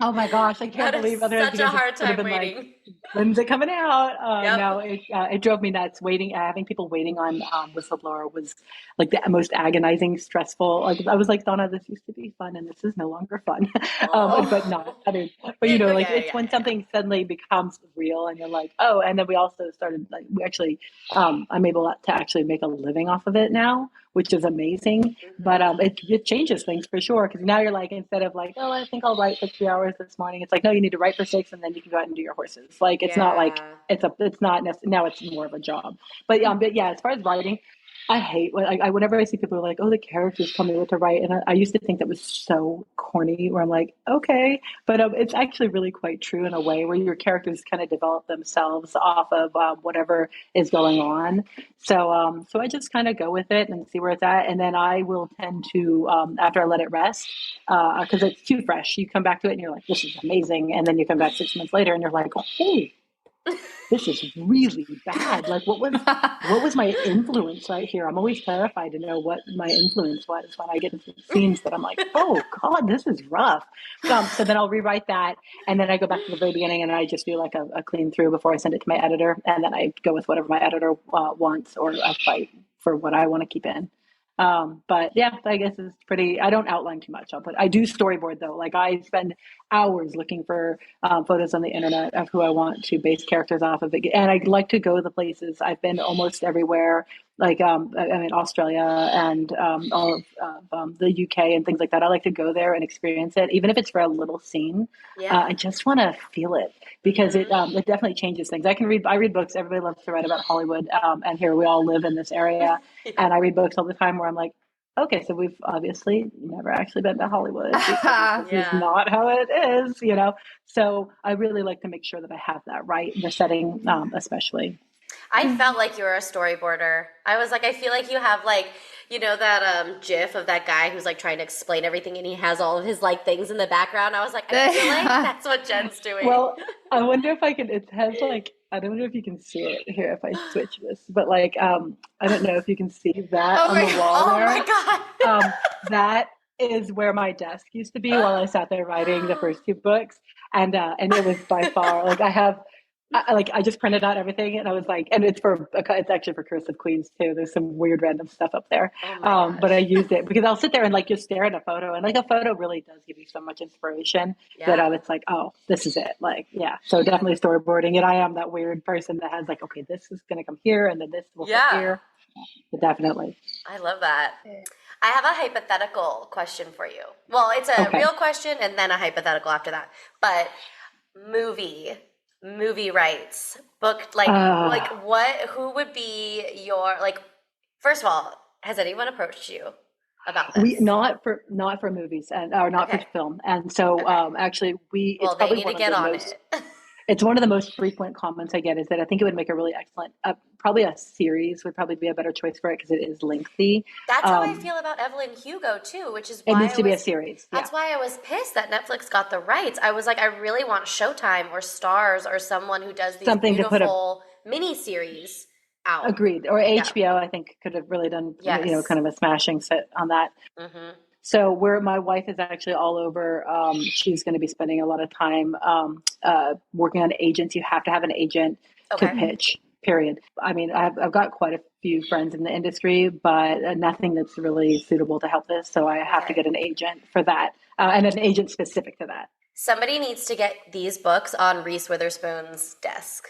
Oh my gosh, I can't That is believe otherwise such you a guys hard would have time been like, waiting. when's it coming out? Yep. No, it drove me nuts. Waiting, having people waiting on Whistleblower was like the most agonizing, stressful. Like I was like, Donna, this used to be fun, and this is no longer fun. But not. Oh. I mean, but Yeah, you know, like yeah, it's yeah, when yeah. something suddenly becomes real, and you're like, oh. And then we also started like we actually, I'm able to actually make a living off of it now, which is amazing. But Hmm. it changes things for sure because now you're like instead of like, oh, I think I'll write for 3 hours this morning, it's like, no, you need to write for six and then you can go out and do your horses. Like it's not like Yeah. it's not now it's more of a job. But yeah, as far as writing, I hate when whenever I see people who are like, oh, the characters tell me what to write, and I used to think that was so corny. Where I'm like, okay, but it's actually really quite true in a way where your characters kind of develop themselves off of whatever is going on. So I just kind of go with it and see where it's at, and then I will tend to after I let it rest because it's too fresh. You come back to it and you're like, this is amazing, and then you come back 6 months later and you're like, oh, hey, this is really bad. Like, what was my influence right here? I'm always terrified to know what my influence was when I get into scenes that I'm like, oh God, this is rough. So then I'll rewrite that, and then I go back to the very beginning, and I just do like a clean through before I send it to my editor, and then I go with whatever my editor wants, or I fight for what I want to keep in. But yeah, I guess it's pretty, I don't outline too much. I do storyboard though. Like I spend hours looking for photos on the internet of who I want to base characters off of it. And I like to go the places. I've been almost everywhere, like, I mean, Australia and all of the UK and things like that. I like to go there and experience it, even if it's for a little scene. Yeah. I just want to feel it because it definitely changes things. I read books. Everybody loves to write about Hollywood. And here we all live in this area. And I read books all the time where I'm like, okay, so we've obviously never actually been to Hollywood because this is not how it is, you know? So I really like to make sure that I have that right in the setting, especially. I felt like you were a storyboarder. I was like, I feel like you have like, you know, that GIF of that guy who's like trying to explain everything and he has all of his like things in the background. I was like, I feel like that's what Jen's doing. Well, I wonder if I can, it has like, I don't know if you can see it here if I switch this, but like, I don't know if you can see that on the wall there. Oh my God. That is where my desk used to be while I sat there writing the first two books. And it was by far, like I just printed out everything and I was like, and it's actually for Curse of Queens too. There's some weird random stuff up there. But I used it because I'll sit there and like just stare at a photo, and like a photo really does give you so much inspiration that I was like, oh, this is it. Like, yeah. So definitely storyboarding. And I am that weird person that has like, okay, this is going to come here and then this will come here. But definitely. I love that. I have a hypothetical question for you. Well, it's a real question and then a hypothetical after that. But movie rights, book, who would be your, like, first of all, has anyone approached you about this? Not for movies or not for film. And so actually it's probably they need to get on it. It's one of the most frequent comments I get is that I think it would make a really excellent, probably a series would probably be a better choice for it because it is lengthy. That's how I feel about Evelyn Hugo too, which is why it needs to be a series. That's why I was pissed that Netflix got the rights. I was like, I really want Showtime or Stars or someone who does these beautiful mini-series out. Agreed. Or HBO, I think, could have really done, kind of a smashing set on that. Mm-hmm. So where my wife is actually all over, she's going to be spending a lot of time working on agents. You have to have an agent to pitch, period. I mean, I've got quite a few friends in the industry, but nothing that's really suitable to help this. So I have to get an agent for that, and an agent specific to that. Somebody needs to get these books on Reese Witherspoon's desk.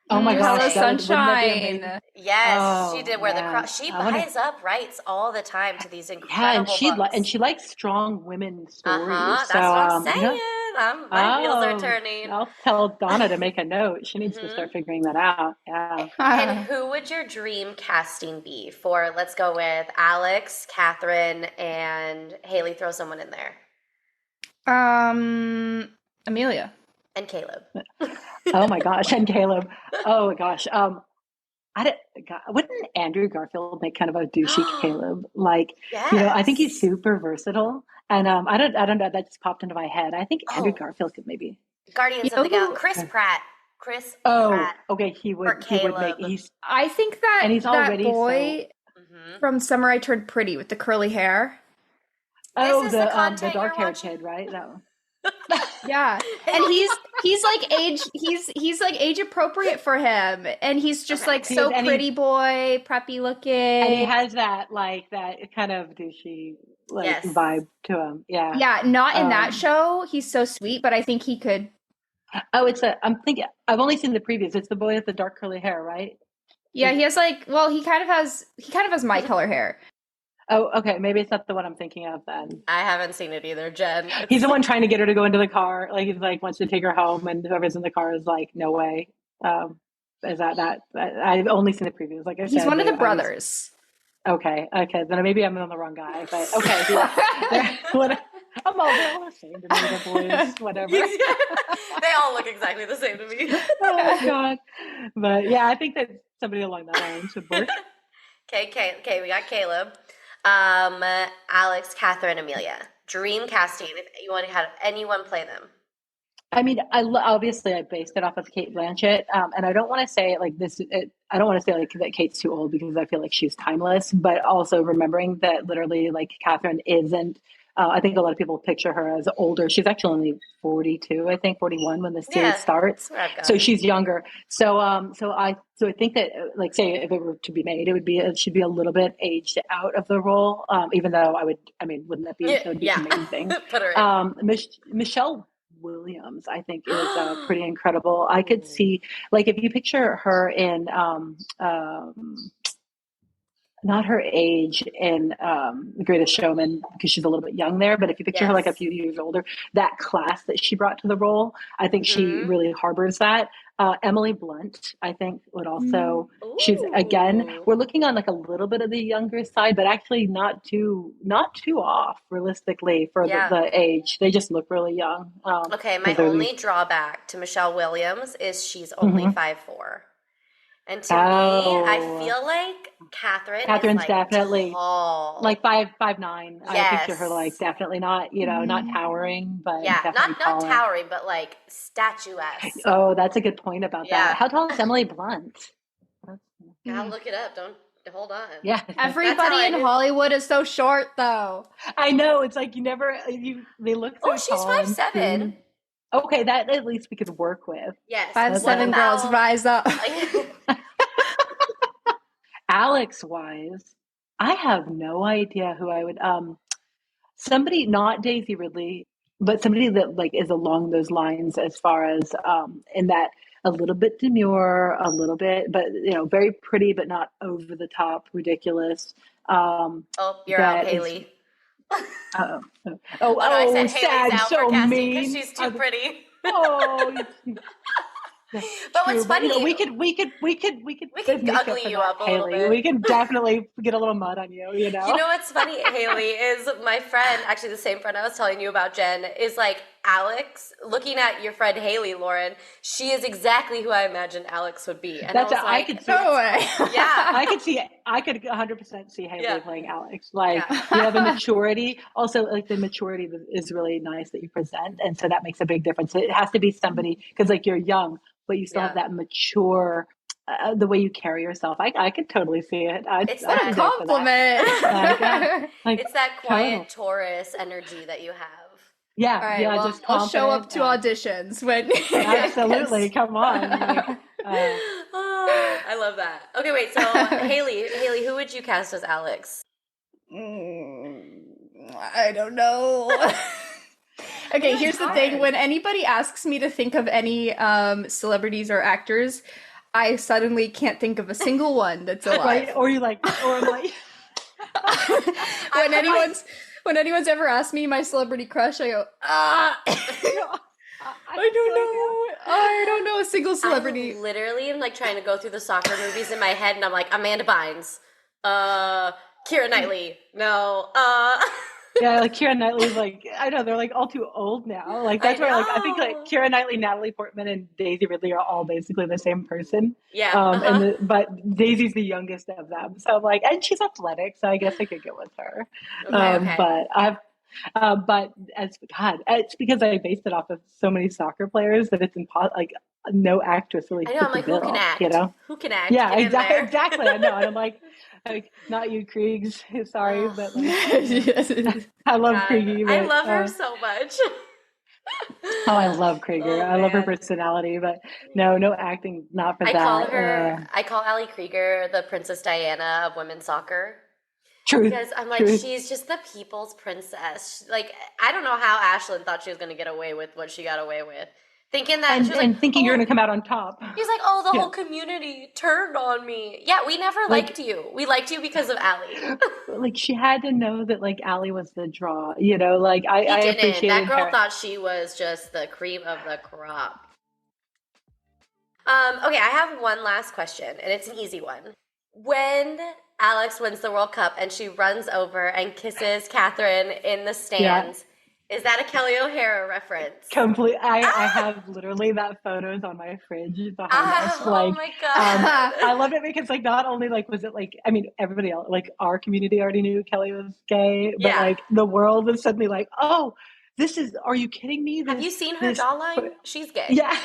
Oh my gosh, Sunshine. Yes, she did wear the cross. She buys up rights all the time to these incredible books. And she likes strong women stories. That's what I'm saying. My wheels are turning. I'll tell Donna to make a note. She needs to start figuring that out. Yeah. And who would your dream casting be for, let's go with Alex, Catherine, and Haylie, throw someone in there. Amelia. And Caleb. Oh my gosh, and Caleb. Oh my gosh. Wouldn't Andrew Garfield make kind of a douchey Caleb? Like, I think he's super versatile. And I don't know, that just popped into my head. I think Andrew Garfield could maybe. Guardians of the Galaxy. Chris Pratt. Okay, he would make. I think that and he's that already boy from Summer I Turned Pretty with the curly hair. The dark-haired kid, right? That one. Yeah, and he's like age appropriate for him, and he's just pretty boy, preppy looking, and he has that kind of douchey vibe to him. Yeah, not in that show. He's so sweet, but I think he could. I'm thinking. I've only seen the previews. It's the boy with the dark curly hair, right? Yeah, he has he kind of has my color hair. Oh, okay. Maybe it's not the one I'm thinking of then. I haven't seen it either, Jen. He's the one trying to get her to go into the car. Like, he's like, wants to take her home, and whoever's in the car is like, no way. Is that? I've only seen the previews. Like I said, he's one of the brothers. Okay, then maybe I'm on the wrong guy, but okay. They're all the same to me, the boys, whatever. They all look exactly the same to me. Oh God. But yeah, I think that somebody along that line should work. Okay, we got Caleb, Alex, Catherine, Amelia. Dream casting. If you want to have anyone play them. I mean, obviously I based it off of Kate Blanchett, and I don't want to say like this. I don't want to say like that Kate's too old because I feel like she's timeless. But also remembering that literally, like Catherine isn't. I think a lot of people picture her as older. She's actually only 42, I think 41 when the series starts. So she's younger. So I think that like say if it were to be made, it should be a little bit aged out of the role. Even though wouldn't that be amazing? Put her in. Michelle Williams, I think, is pretty incredible. I could see, like, if you picture her in, not her age in The Greatest Showman, because she's a little bit young there, but if you picture her like a few years older, that class that she brought to the role, I think she really harbors that. Emily Blunt, I think, would also. She's again. We're looking on like a little bit of the younger side, but actually not too off realistically for the age. They just look really young. Okay, my only drawback to Michelle Williams is she's only 5'4". And to me, I feel like Catherine's like definitely tall. like 5'9". Yes. I picture her like definitely not, not towering, but definitely not towering, but like statuesque. Oh, that's a good point about that. How tall is Emily Blunt? I'll look it up. Don't hold on. Yeah, everybody in Hollywood is so short, though. I know. It's like they look so she's 5'7". Okay, that at least we could work with. Yes, 5'7" girls rise up. Alex wise, I have no idea who I would somebody not Daisy Ridley, but somebody that like is along those lines as far as in that a little bit demure, a little bit, but very pretty, but not over the top, ridiculous. You're out, Haylie. I said sad, Haley's out so mean because she's too pretty. But what's funny? We could ugly you up a little bit. We can definitely get a little mud on you. You know what's funny, Haylie, is my friend, actually the same friend I was telling you about, Jen, is like Alex. Looking at your friend Haylie, Lauren, she is exactly who I imagined Alex would be. And I could see. No way. Yeah, I could 100% see Haylie playing Alex. Like the maturity. Also, like the maturity is really nice that you present, and so that makes a big difference. It has to be somebody because like you're young, but you still have that mature, the way you carry yourself. I could totally see it. It's that compliment. It's that quiet Taurus energy that you have. Yeah, right, just I'll show up to auditions when. Absolutely, come on. I love that. Okay, wait. So Haylie, who would you cast as Alex? I don't know. Okay, here's the thing. When anybody asks me to think of any celebrities or actors, I suddenly can't think of a single one that's alive. Right? Or like when anyone's ever asked me my celebrity crush, I go, I don't know a single celebrity. I literally am like trying to go through the soccer movies in my head, and I'm like, Amanda Bynes, Keira Knightley, no, Yeah, like Keira Knightley's like, I know, they're like all too old now. Like that's where like I think like Keira Knightley, Natalie Portman, and Daisy Ridley are all basically the same person. Yeah. But Daisy's the youngest of them. So I'm like, and she's athletic, so I guess I could go with her. Okay. But it's because I based it off of so many soccer players that it's impossible. Like no actress really. I know. I'm like, who can act? Who can act? Yeah, exactly. I know, and I'm like not you, Kriegs. Sorry, but like, I love Kriegi. I love her so much. I love Krieger. I love her personality, but no acting, not for that. I call Ali Krieger the Princess Diana of women's soccer. Truth. Because I'm like, she's just the people's princess. Like, I don't know how Ashlyn thought she was going to get away with what she got away with. Thinking that thinking you're going to come out on top. He's like, the whole community turned on me. Yeah, we never liked you. We liked you because of Allie. Like she had to know that like Allie was the draw. Like I appreciated that girl her. thought she was just the cream of the crop. Okay, I have one last question, and it's an easy one. When Alex wins the World Cup and she runs over and kisses Catherine in the Yeah. stands. Is that a Kelly O'Hara reference? Complete. I have literally that photos on my fridge behind us. Oh my God. I loved it because like not only like was it like I mean everybody else like our community already knew Kelly was gay, but Yeah. like the world was suddenly like, oh, this is. Are you kidding me? Have you seen her jawline? She's gay. Yeah.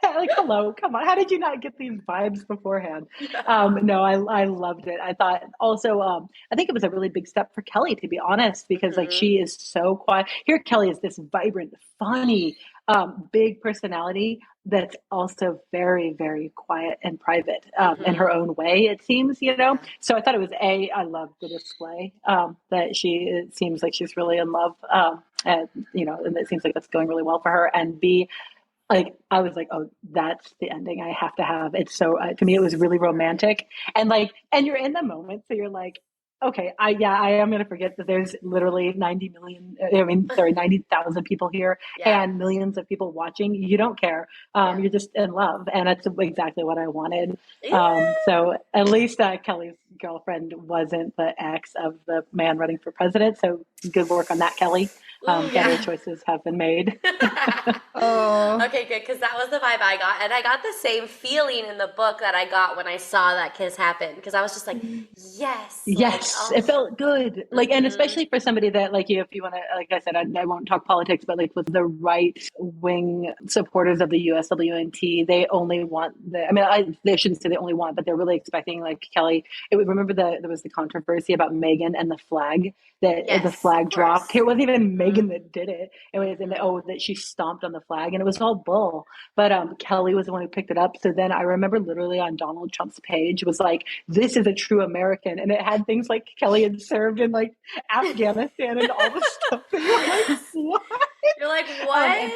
Like, hello, come on. How did you not get these vibes beforehand? Yeah. No, I loved it. I thought also, I think it was a really big step for Kelly, to be honest, because like she is so quiet. Here, Kelly is this vibrant, funny, big personality that's also very, very quiet and private in her own way, it seems, you know? So I thought it was I love the display that it seems like she's really in love. And, you know, and it seems like that's going really well for her. And B, like I was like, oh, that's the ending I have to have. It's so to me, it was really romantic, and like, and you're in the moment, so you're like, okay, I am gonna forget that there's literally 90 million. I mean, sorry, 90,000 people here and millions of people watching. You don't care. You're just in love, and that's exactly what I wanted. So at least Kelly's girlfriend wasn't the ex of the man running for president. So good work on that, Kelly. Better choices have been made. Okay, good, because that was the vibe I got. And I got the same feeling in the book that I got when I saw that kiss happen. Because I was just like, yes. Yes, like, it felt good. Like, and especially for somebody that, like, if you want to, like I said, I won't talk politics, but like with the right wing supporters of the USWNT, they only want they shouldn't say they only want, but they're really expecting like Kelly. Remember there was the controversy about Meghan and the flag that the flag dropped. It wasn't even Meghan that did it. It was that she stomped on the flag, and it was all bull. But Kelly was the one who picked it up. So then I remember literally on Donald Trump's page was like, "This is a true American," and it had things like Kelly had served in like Afghanistan and all this stuff. And you're like, what? You're like, what?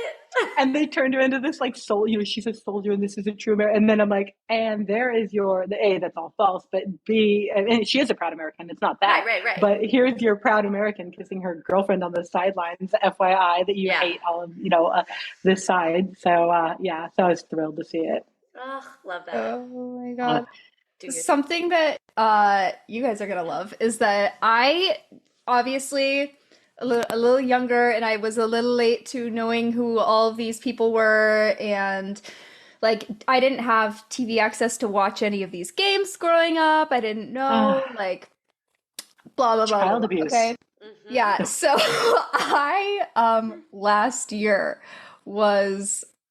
And they turned her into this like soul. You know, she's a soldier, and this is a true American. And then I'm like, and there is the A. That's all false, but B. And she is a proud American. It's not that. Right. But here's your proud American kissing her girlfriend on the sidelines. FYI, that you hate all of this side. So so I was thrilled to see it. Oh, love that. Oh my God. Something that you guys are gonna love is that I obviously a little younger, and I was a little late to knowing who all of these people were, and like I didn't have TV access to watch any of these games growing up. I didn't know like blah blah blah. Child abuse. Okay. Yeah. So I last year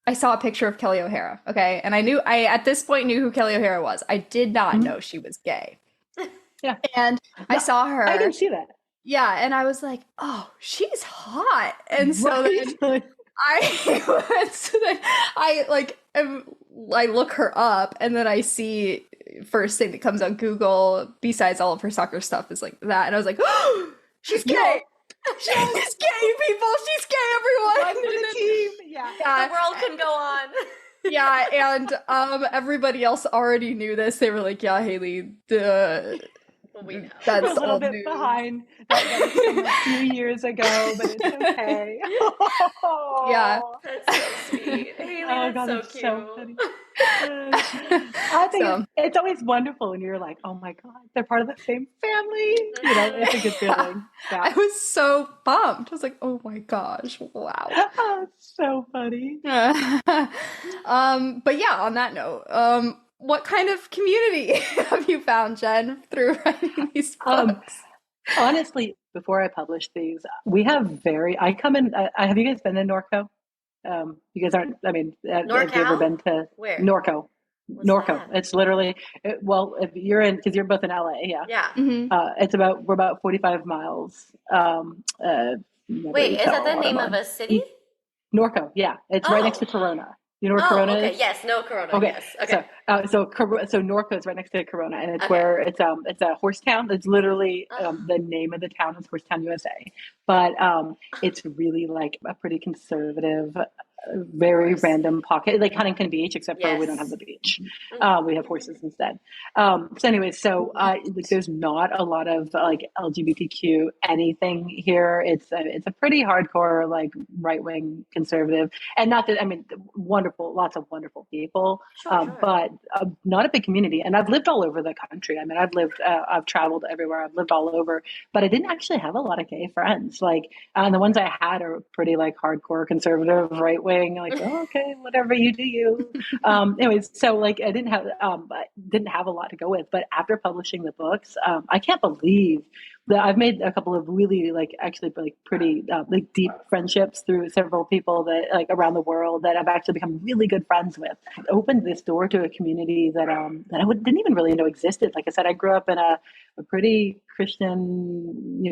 I saw a picture of Kelly O'Hara, okay? And I at this point knew who Kelly O'Hara was. I did not know she was gay. Yeah. And I saw her. I didn't see that. Yeah, and I was like, oh, she's hot. And so then I look her up, and then I see first thing that comes on Google, besides all of her soccer stuff, is like that. And I was like, oh, she's gay. She's gay, people. She's gay, everyone. Run to the team. Yeah. The world can go on. Yeah, and everybody else already knew this. They were like, yeah, Haylie, we know. That's We're a little old bit news. behind. That was from a few years ago, but it's okay. Yeah. That's so sweet. Haylie, that's so cute. So funny. I think it's always wonderful when you're like, oh my God, they're part of the same family. You know, it's a good feeling. Yeah. I was so pumped. I was like, oh my gosh, wow. Oh, so funny. But yeah, on that note, what kind of community have you found, Jen, through writing these books? Honestly, before I publish these, we have I come in, have you guys been in Norco? You guys aren't, I mean, have you ever been to Where? Norco? What's Norco. that? It's literally, if you're in, because you're both in LA, yeah. Yeah. Mm-hmm. We're about 45 miles. Wait, is that the name of a city? Norco, yeah. It's right next to Corona. You know where Corona is? Yes, no Corona. Okay. Yes. Okay. So Norco is right next to Corona, and it's where it's a horse town. It's literally the name of the town is Horsetown, USA. But it's really like a pretty conservative very random pocket, like Huntington Beach, except for we don't have Yes. the beach. We have horses instead. So anyway, like, there's not a lot of like LGBTQ anything here. It's a pretty hardcore, like right wing conservative, and not that I mean, wonderful, lots of wonderful people, Sure, sure. but not a big community. And I've lived all over the country. I mean, I've traveled everywhere. I've lived all over, but I didn't actually have a lot of gay friends. Like, and the ones I had are pretty like hardcore conservative, right wing. Like, oh, okay, whatever you do, you. Anyways, so like I didn't have a lot to go with. But after publishing the books, I can't believe that I've made a couple of really like actually like pretty like deep friendships through several people that like around the world that I've actually become really good friends with. It opened this door to a community that didn't even really know existed. Like I said, I grew up in a pretty Christian,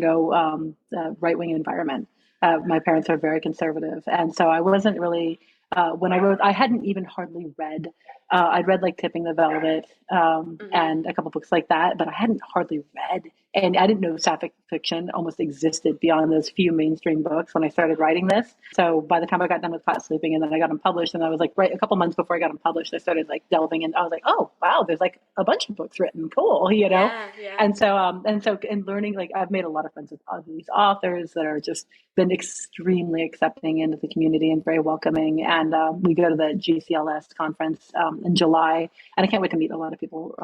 right wing environment. My parents are very conservative, and so I wasn't really when I wrote. I hadn't even hardly read. I'd read like Tipping the Velvet and a couple books like that, but I hadn't hardly read, and I didn't know sapphic fiction almost existed beyond those few mainstream books when I started writing this. So by the time I got done with Flat Sleeping, and then I got them published, and I was like, right, a couple months before I got them published, I started like delving in. I was like, oh wow, there's like a bunch of books written, cool, Yeah. And so in learning, like I've made a lot of friends with these authors that are just been extremely accepting into the community and very welcoming. And we go to the GCLS conference in July, and I can't wait to meet a lot of people,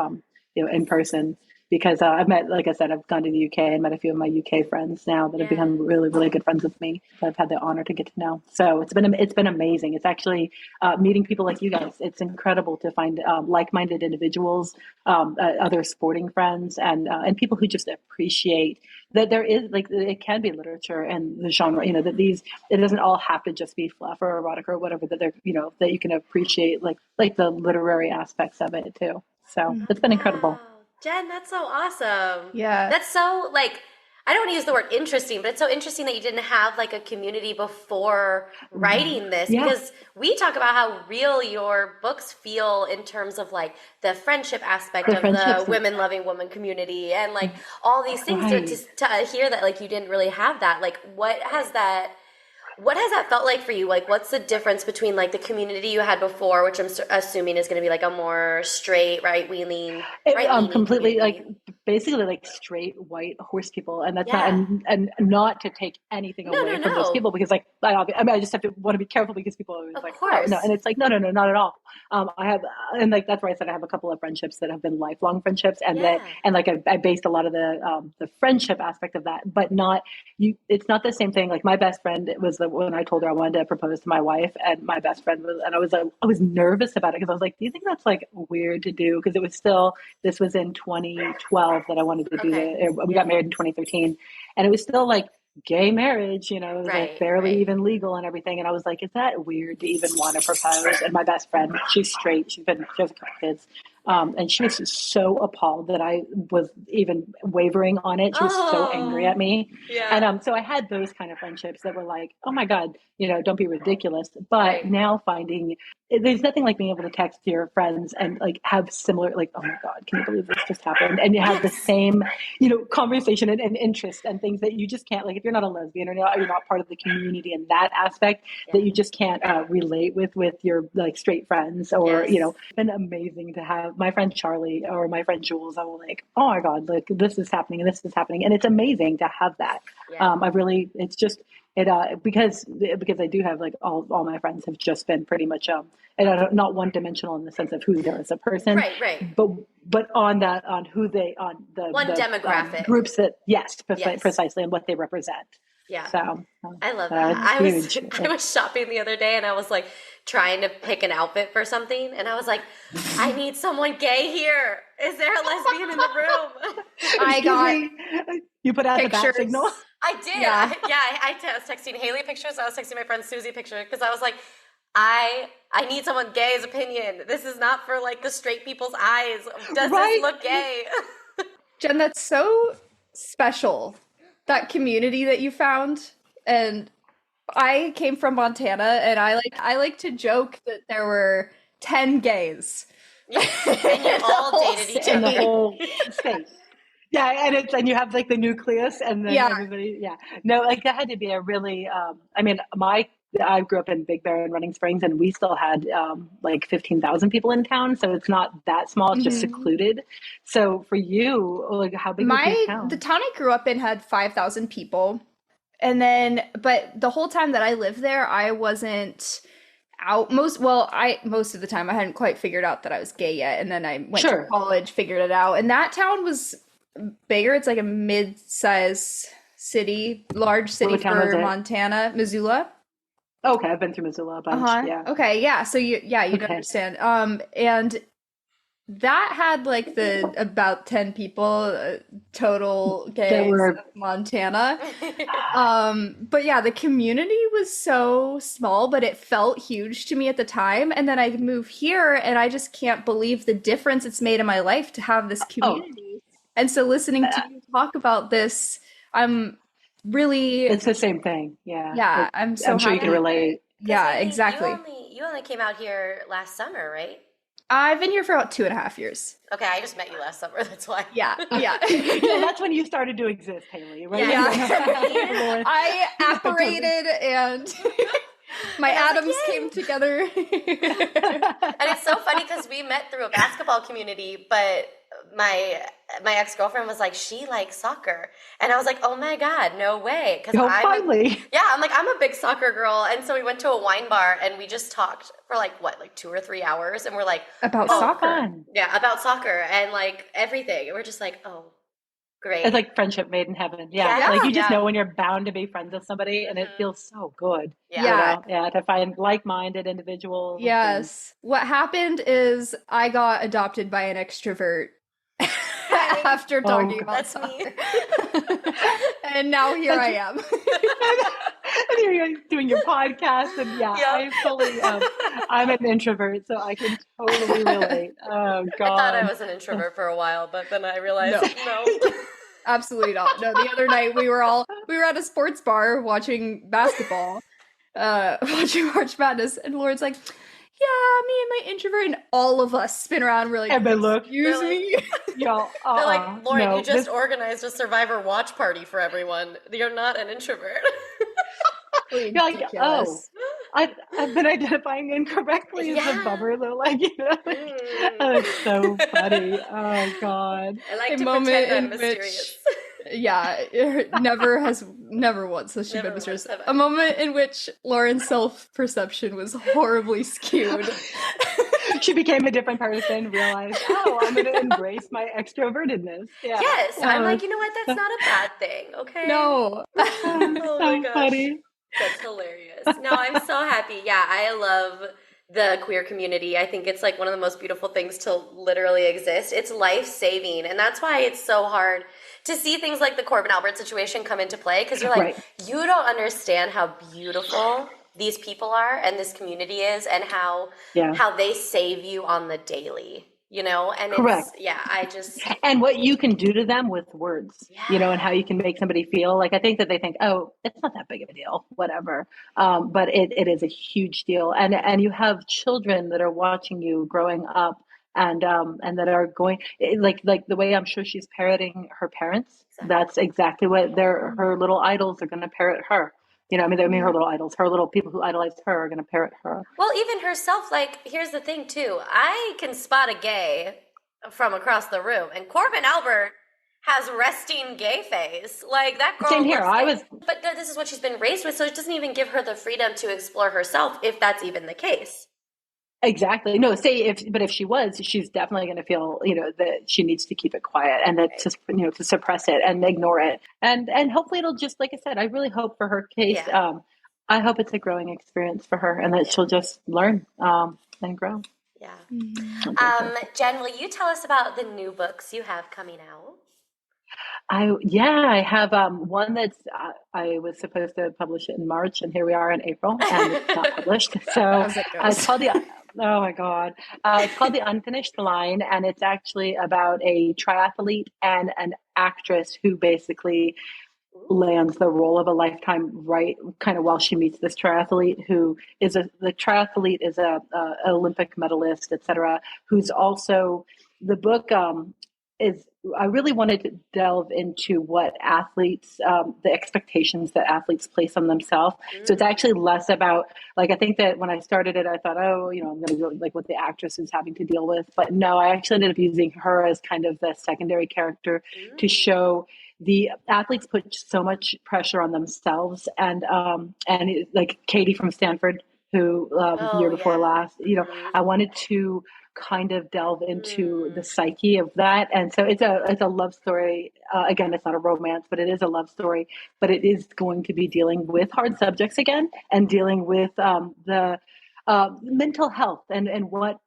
in person, because I've met, like I said, I've gone to the UK and met a few of my UK friends now that have become really, really good friends with me that I've had the honor to get to know. So it's been amazing. It's actually meeting people like you guys. It's incredible to find like-minded individuals, other sporting friends, and people who just appreciate that there is like it can be literature and the genre. That it doesn't all have to just be fluff or erotic or whatever. That they're that you can appreciate like the literary aspects of it too. So it's been incredible. Wow. Jen, that's so awesome. Yeah. That's so like I don't want to use the word interesting, but it's so interesting that you didn't have like a community before writing this because we talk about how real your books feel in terms of like the friendship aspect of the women loving woman community and like all these things to hear that like you didn't really have that. Like what has that felt like for you? Like, what's the difference between like the community you had before, which I'm assuming is going to be like a more straight, right-leaning completely community? like basically like straight white horse people, and that's not and not to take anything away from those people because like I just have to want to be careful because people are always of like course. oh no, and it's like no, not at all. I have and like that's why I said I have a couple of friendships that have been lifelong friendships, and like I based a lot of the friendship aspect of that, but not you. It's not the same thing. Like my best friend was when I told her I wanted to propose to my wife, and my best friend was, and I was nervous about it because I was like, do you think that's like weird to do? Because it was still, this was in 2012 that I wanted to do we got married in 2013, and it was still like gay marriage, it was like barely even legal and everything. And I was like, is that weird to even want to propose? And my best friend, she's straight, she has a couple kids. And she was just so appalled that I was even wavering on it. She was so angry at me. Yeah. And so I had those kind of friendships that were like, oh my God, don't be ridiculous. But now finding, there's nothing like being able to text your friends and like have similar, like, oh my God, can you believe this just happened? And you have the same, conversation and interest and things that you just can't, like if you're not a lesbian or you're not part of the community in that aspect, that you just can't relate with your like straight friends or, it's been amazing to have my friend Charlie or my friend Jules. I was like, oh my God, like this is happening and this is happening. And it's amazing to have that. It's just, because I do have like all my friends have just been pretty much not one dimensional in the sense of who they are as a person, but on who they on the demographic groups that precisely and what they represent. Yeah. So I love that. I was shopping the other day and I was like trying to pick an outfit for something and I was like, I need someone gay here. Is there a lesbian in the room? You put out pictures. The bat signal? I did. I was texting Haylie pictures. I was texting my friend Susie picture because I was like, I need someone gay's opinion. This is not for like the straight people's eyes. Does this look gay? Jen, that's so special. That community that you found. And I came from Montana and I like to joke that there were 10 gays. Yeah. And you all dated each other. In the whole space. Yeah, and you have like the nucleus and then everybody. Yeah, no, like that had to be a really. My I grew up in Big Bear and Running Springs, and we still had like 15,000 people in town. So it's not that small; it's just secluded. So for you, like, how big was your The town? town I grew up in had 5,000 people. And then, but the whole time that I lived there, I wasn't out most of the time I hadn't quite figured out that I was gay yet. And then I went to Sure. college, figured it out. And that town was bigger. It's like a mid-size city, large city What town was for it? Montana, Missoula. Okay, I've been through Missoula a bunch. Uh-huh. Yeah. Okay, yeah. So you'd Okay. understand. And that had like the about 10 people total There gays were of Montana. But yeah, the community was so small, but it felt huge to me at the time. And then I moved here and I just can't believe the difference it's made in my life to have this oh, community. And so listening to you talk about this, I'm really, it's the same thing. Yeah. yeah, I'm so I'm sure you can happy. relate. 'Cause Yeah, Haley, exactly. you only came out here last summer, right? I've been here for about 2.5 years. Okay, I just met you last summer. That's why. Yeah, yeah. Yeah, that's when you started to exist, Haley, right? Yeah. Lauren. I apparated and my And I was atoms like, came together. And it's so funny because we met through a basketball community, but my ex-girlfriend was like, she likes soccer. And I was like, oh my God, no way. Because Oh, finally. I'm like, I'm a big soccer girl. And so we went to a wine bar and we just talked for like 2 or 3 hours. And we're like, About Oh, soccer. Fun. yeah, about soccer and like everything. And we're just like, oh, great. It's like friendship made in heaven. Yeah. Yeah, Like you just yeah. know when you're bound to be friends with somebody and it feels so good. Yeah. Yeah. Yeah. To find like-minded individuals. Yes. What happened is I got adopted by an extrovert after talking about That's me. soccer. And now here I am. And you're doing your podcast and Yeah. I fully, I'm an introvert, so I can totally relate. Oh I thought I God. was an introvert for a while, but then I realized no. Absolutely not. No, the other night we were at a sports bar watching basketball, watching March Madness, and Lauren's like, yeah, me and my introvert, and all of us spin around. And we're like, And they look, excuse me. y'all, They're like, Lauren, no, you just organized a Survivor watch party for everyone. You're not an introvert. you're like, oh, Ridiculous. I've been identifying incorrectly. It's Yeah. a bummer though. Like, oh, it's so funny. Oh God. I like A to moment pretend I'm in which- mysterious. Yeah, it never once has she Never been mysterious. once have I. A moment in which Lauren's self-perception was horribly skewed. She became a different person, realized, oh, I'm going to embrace my extrovertedness. Yeah. Yes, I'm Oh, like, you know what? That's not a bad thing, okay? No. Oh so my gosh. funny. That's hilarious. No, I'm so happy. Yeah, I love the queer community. I think it's like one of the most beautiful things to literally exist. It's life-saving, and that's why it's so hard to see things like the Corbin Albert situation come into play, because you're like, Right. you don't understand how beautiful these people are and this community is, and how they save you on the daily, you know? And Correct. I just And what you can do to them with words, and how you can make somebody feel. Like, I think that they think, oh, it's not that big of a deal, whatever. But it is a huge deal. And you have children that are watching you growing up and that are going like the way I'm sure she's parroting her parents. That's exactly what her little idols are going to parrot her. I mean her little idols, her little people who idolized her are going to parrot her. Well, even herself, like, here's the thing, too. I can spot a gay from across the room, and Corbin Albert has resting gay face. Like, that girl Same here. But this is what she's been raised with, so it doesn't even give her the freedom to explore herself, if that's even the case. Exactly. No, if she was, she's definitely going to feel, that she needs to keep it quiet and that to suppress it and ignore it. And hopefully it'll just, like I said, I really hope for her case. Yeah. I hope it's a growing experience for her and that she'll just learn, and grow. Yeah. Jen, will you tell us about the new books you have coming out? I have one that's I was supposed to publish it in March, and here we are in April, and it's not published. So it's called oh my God, it's called The Unfinished Line, and it's actually about a triathlete and an actress who basically lands the role of a lifetime, right? Kind of while she meets this triathlete who is the triathlete is a Olympic medalist, etc. Who's also the book. is I really wanted to delve into what athletes, the expectations that athletes place on themselves. So it's actually less about, like, I think that when I started it, I thought, oh, I'm going to do like what the actress is having to deal with. But no, I actually ended up using her as kind of the secondary character to show the athletes put so much pressure on themselves. And like Katie from Stanford, who year before last, I wanted to kind of delve into the psyche of that. And so it's a love story. Again, it's not a romance, but it is a love story. But it is going to be dealing with hard subjects again, and dealing with the mental health and what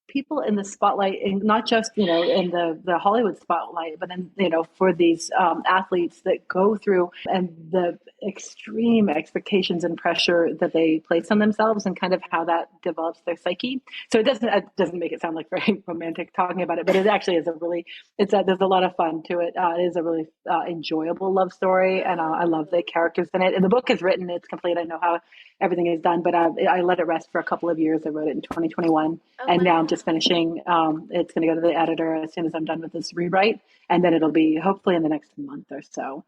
people in the spotlight, and not just in the Hollywood spotlight, but then for these athletes that go through, and the extreme expectations and pressure that they place on themselves, and kind of how that develops their psyche. So it doesn't make it sound like very romantic talking about it, but it actually is there's a lot of fun to it. It is a really enjoyable love story, and I love the characters in it. And the book is written; it's complete. I know how everything is done, but I let it rest for a couple of years. I wrote it in 2021, and now I'm just finishing. It's going to go to the editor as soon as I'm done with this rewrite, and then it'll be hopefully in the next month or so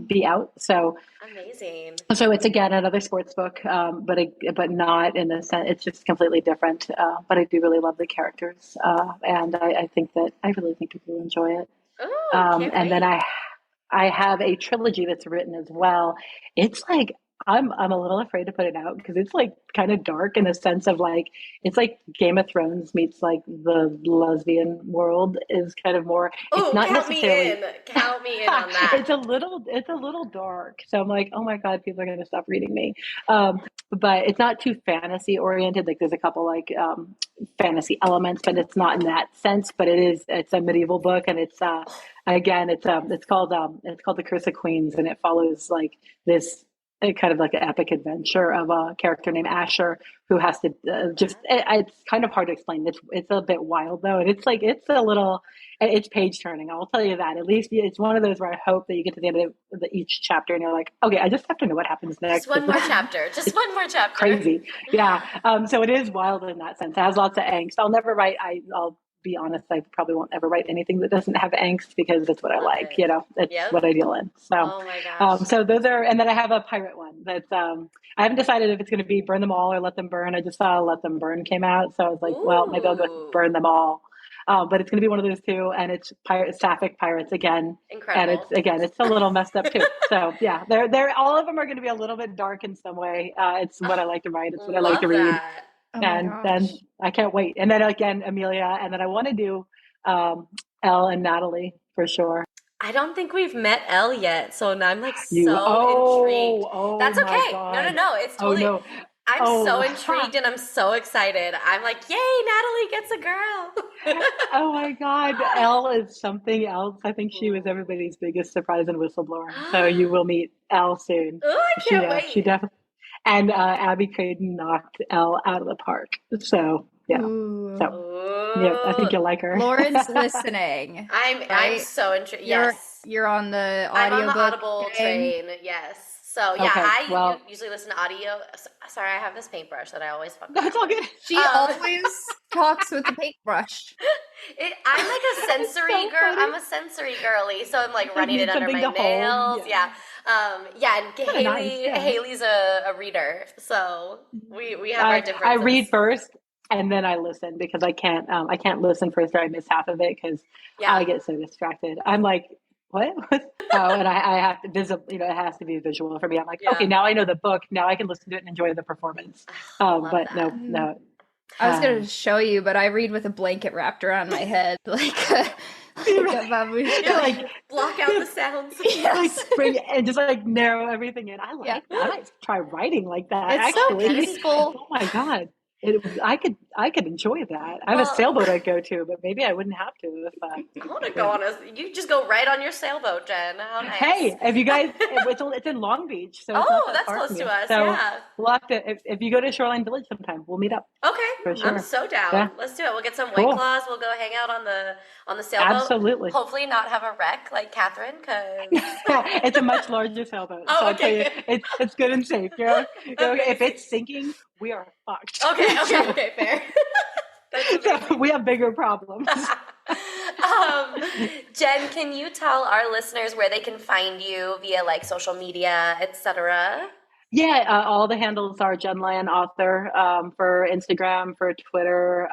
be out. So amazing. So it's again another sports book, but not in the sense. It's just completely different. But I do really love the characters, and I really think people will enjoy it. Ooh, and then I have a trilogy that's written as well. It's like I'm a little afraid to put it out because it's like kind of dark in the sense of like it's like Game of Thrones meets like the lesbian world is kind of more. It's not count necessarily. Count me in on that. It's a little dark. So I'm like, oh my God, people are going to stop reading me. But it's not too fantasy oriented. Like there's a couple like fantasy elements, but it's not in that sense. But it's a medieval book, and it's it's called The Curse of Queens, and it follows like this kind of like an epic adventure of a character named Asher who has to it's kind of hard to explain. It's a bit wild though, and it's page turning. I'll tell you that. At least it's one of those where I hope that you get to the end of each chapter and you're like, okay, I just have to know what happens next. Just one more chapter. Crazy. Yeah. So it is wild in that sense. It has lots of angst. I'll be honest, I probably won't ever write anything that doesn't have angst because that's what I like. It's what I deal in. So, oh my gosh. So those are, and then I have a pirate one that's, I haven't decided if it's going to be Burn Them All or Let Them Burn. I just saw Let Them Burn came out. So I was like, well, maybe I'll go Burn Them All. But it's going to be one of those two, and it's sapphic pirates again. Incredible. And it's a little messed up too. So yeah, they're all of them are going to be a little bit dark in some way. It's what I like to write. It's what I like to read. Oh and then I can't wait. And then again, Amelia, and then I want to do Elle and Natalie for sure. I don't think we've met Elle yet, so I'm like intrigued. That's okay. God. No, it's totally. I'm so intrigued and I'm so excited. I'm like, yay, Natalie gets a girl. Oh my God. Elle is something else. I think she was everybody's biggest surprise and whistleblower. So you will meet Elle soon. Oh, I can't wait. She definitely. And Abby Craden knocked Elle out of the park. So yeah. Ooh. So yeah, I think you'll like her. Lauren's listening. I'm so intrigued. Yes. You're on the audiobook. I'm on the Audible train. Yes. So yeah, I usually listen to audio. Sorry, I have this paintbrush that I always fuck with. That's all good. She always talks with the paintbrush. I'm like a sensory girl. I'm a sensory girly, so I'm like running it under my nails. Yeah. And Haylie's a reader, so we have our differences. I read first and then I listen because I can't listen first or I miss half of it because I get so distracted. I'm like, what? And I have to it has to be visual for me. I'm like, okay, now I know the book. Now I can listen to it and enjoy the performance. But no. I was going to show you, but I read with a blanket wrapped around my head, like a babushka. Like block out the sounds. And just like narrow everything in. I might try writing like that. It's actually. so peaceful. Oh my God. I could enjoy that. I have a sailboat I'd go to, but maybe I wouldn't have to if I want to go on you just go right on your sailboat, Jen. How nice. Hey, if you guys, it's in Long Beach, so that's close to us. So we'll have to. If you go to Shoreline Village sometime, we'll meet up. Okay, for sure. I'm so down. Yeah. Let's do it. We'll get some White Claws. We'll go hang out on the sailboat. Absolutely. Hopefully, not have a wreck like Catherine, because it's a much larger sailboat. Oh, so okay. I'll tell you, it's good and safe. If it's sinking, we are fucked. Okay, fair. So we have bigger problems. Jen, can you tell our listeners where they can find you via like social media, etc.? Yeah, all the handles are Jen Lyon Author, for Instagram, for Twitter,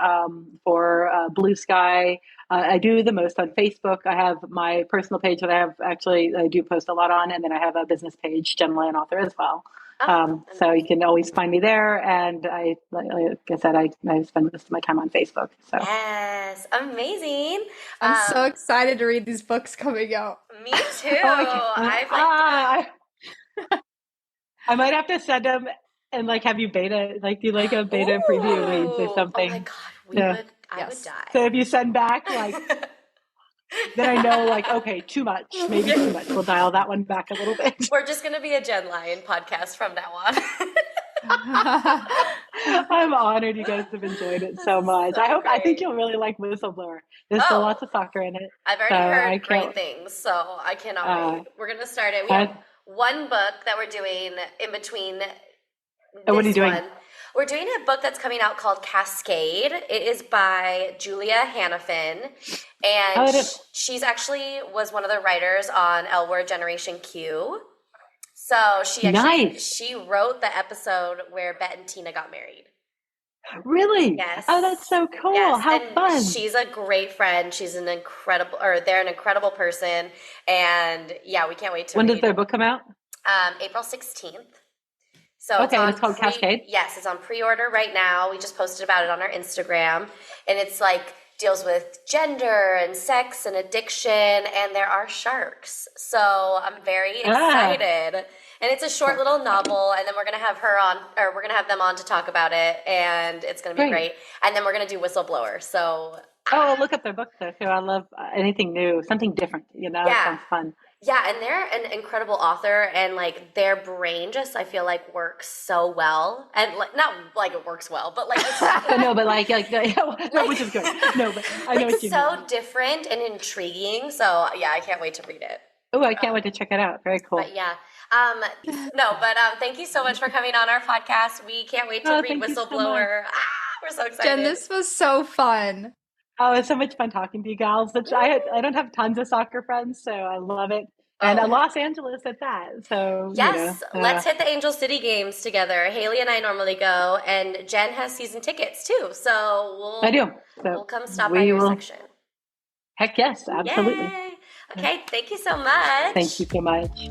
for Blue Sky. I do the most on Facebook. I have my personal page that I do post a lot on, and then I have a business page, Jen Lyon Author, as well. Oh, So you can always find me there. And like I said, I spend most of my time on Facebook. So yes, amazing. I'm so excited to read these books coming out. Me too. oh, I've like I might have to send them and like have you beta, like do like a beta preview reads or Ooh, something. oh my God, Yeah. I would die. So if you send back like, then I know like, okay, too much, maybe too much. We'll dial that one back a little bit. We're just going to be a Jen Lyon podcast from now on. I'm honored you guys have enjoyed it so much. So I think great. you'll really like Whistleblower. There's still lots of soccer in it. I've already heard great things, so I cannot wait. We're going to start it. We have one book that we're doing in between this what are you doing? one. We're doing a book that's coming out called Cascade. It is by Julia Hannafin, and she's actually was one of the writers on L Word Generation Q. So she wrote the episode where Bet and Tina got married. Really? Yes. Oh, that's so cool. Yes. How and fun. She's a great friend. She's they're an incredible person. And yeah, we can't wait to When read does their book come out? April 16th. So it's called Cascade? Yes, it's on pre-order right now. We just posted about it on our Instagram. And it's like deals with gender and sex and addiction, and there are sharks. So I'm very excited. And it's a short little novel, and then we're gonna have them on to talk about it, and it's gonna be great. And then we're gonna do Whistleblower. So look up their book though too. I love anything new, something different. It sounds fun. Yeah, and they're an incredible author, and like their brain just I feel like works so well, and like not like it works well, but like it's which is good. No, but I know what you mean. So different and intriguing. So yeah, I can't wait to read it. Oh, I can't wait to check it out. Very cool. But yeah. Thank you so much for coming on our podcast. We can't wait to read Whistleblower. We're so excited. Jen, this was so fun. Oh, it's so much fun talking to you gals. I don't have tons of soccer friends, so I love it. And Los Angeles at that. So yes, let's hit the Angel City games together. Haylie and I normally go, and Jen has season tickets too. So I do. So we'll come stop by your section. Heck yes, absolutely. Yay. Okay, thank you so much. Thank you so much.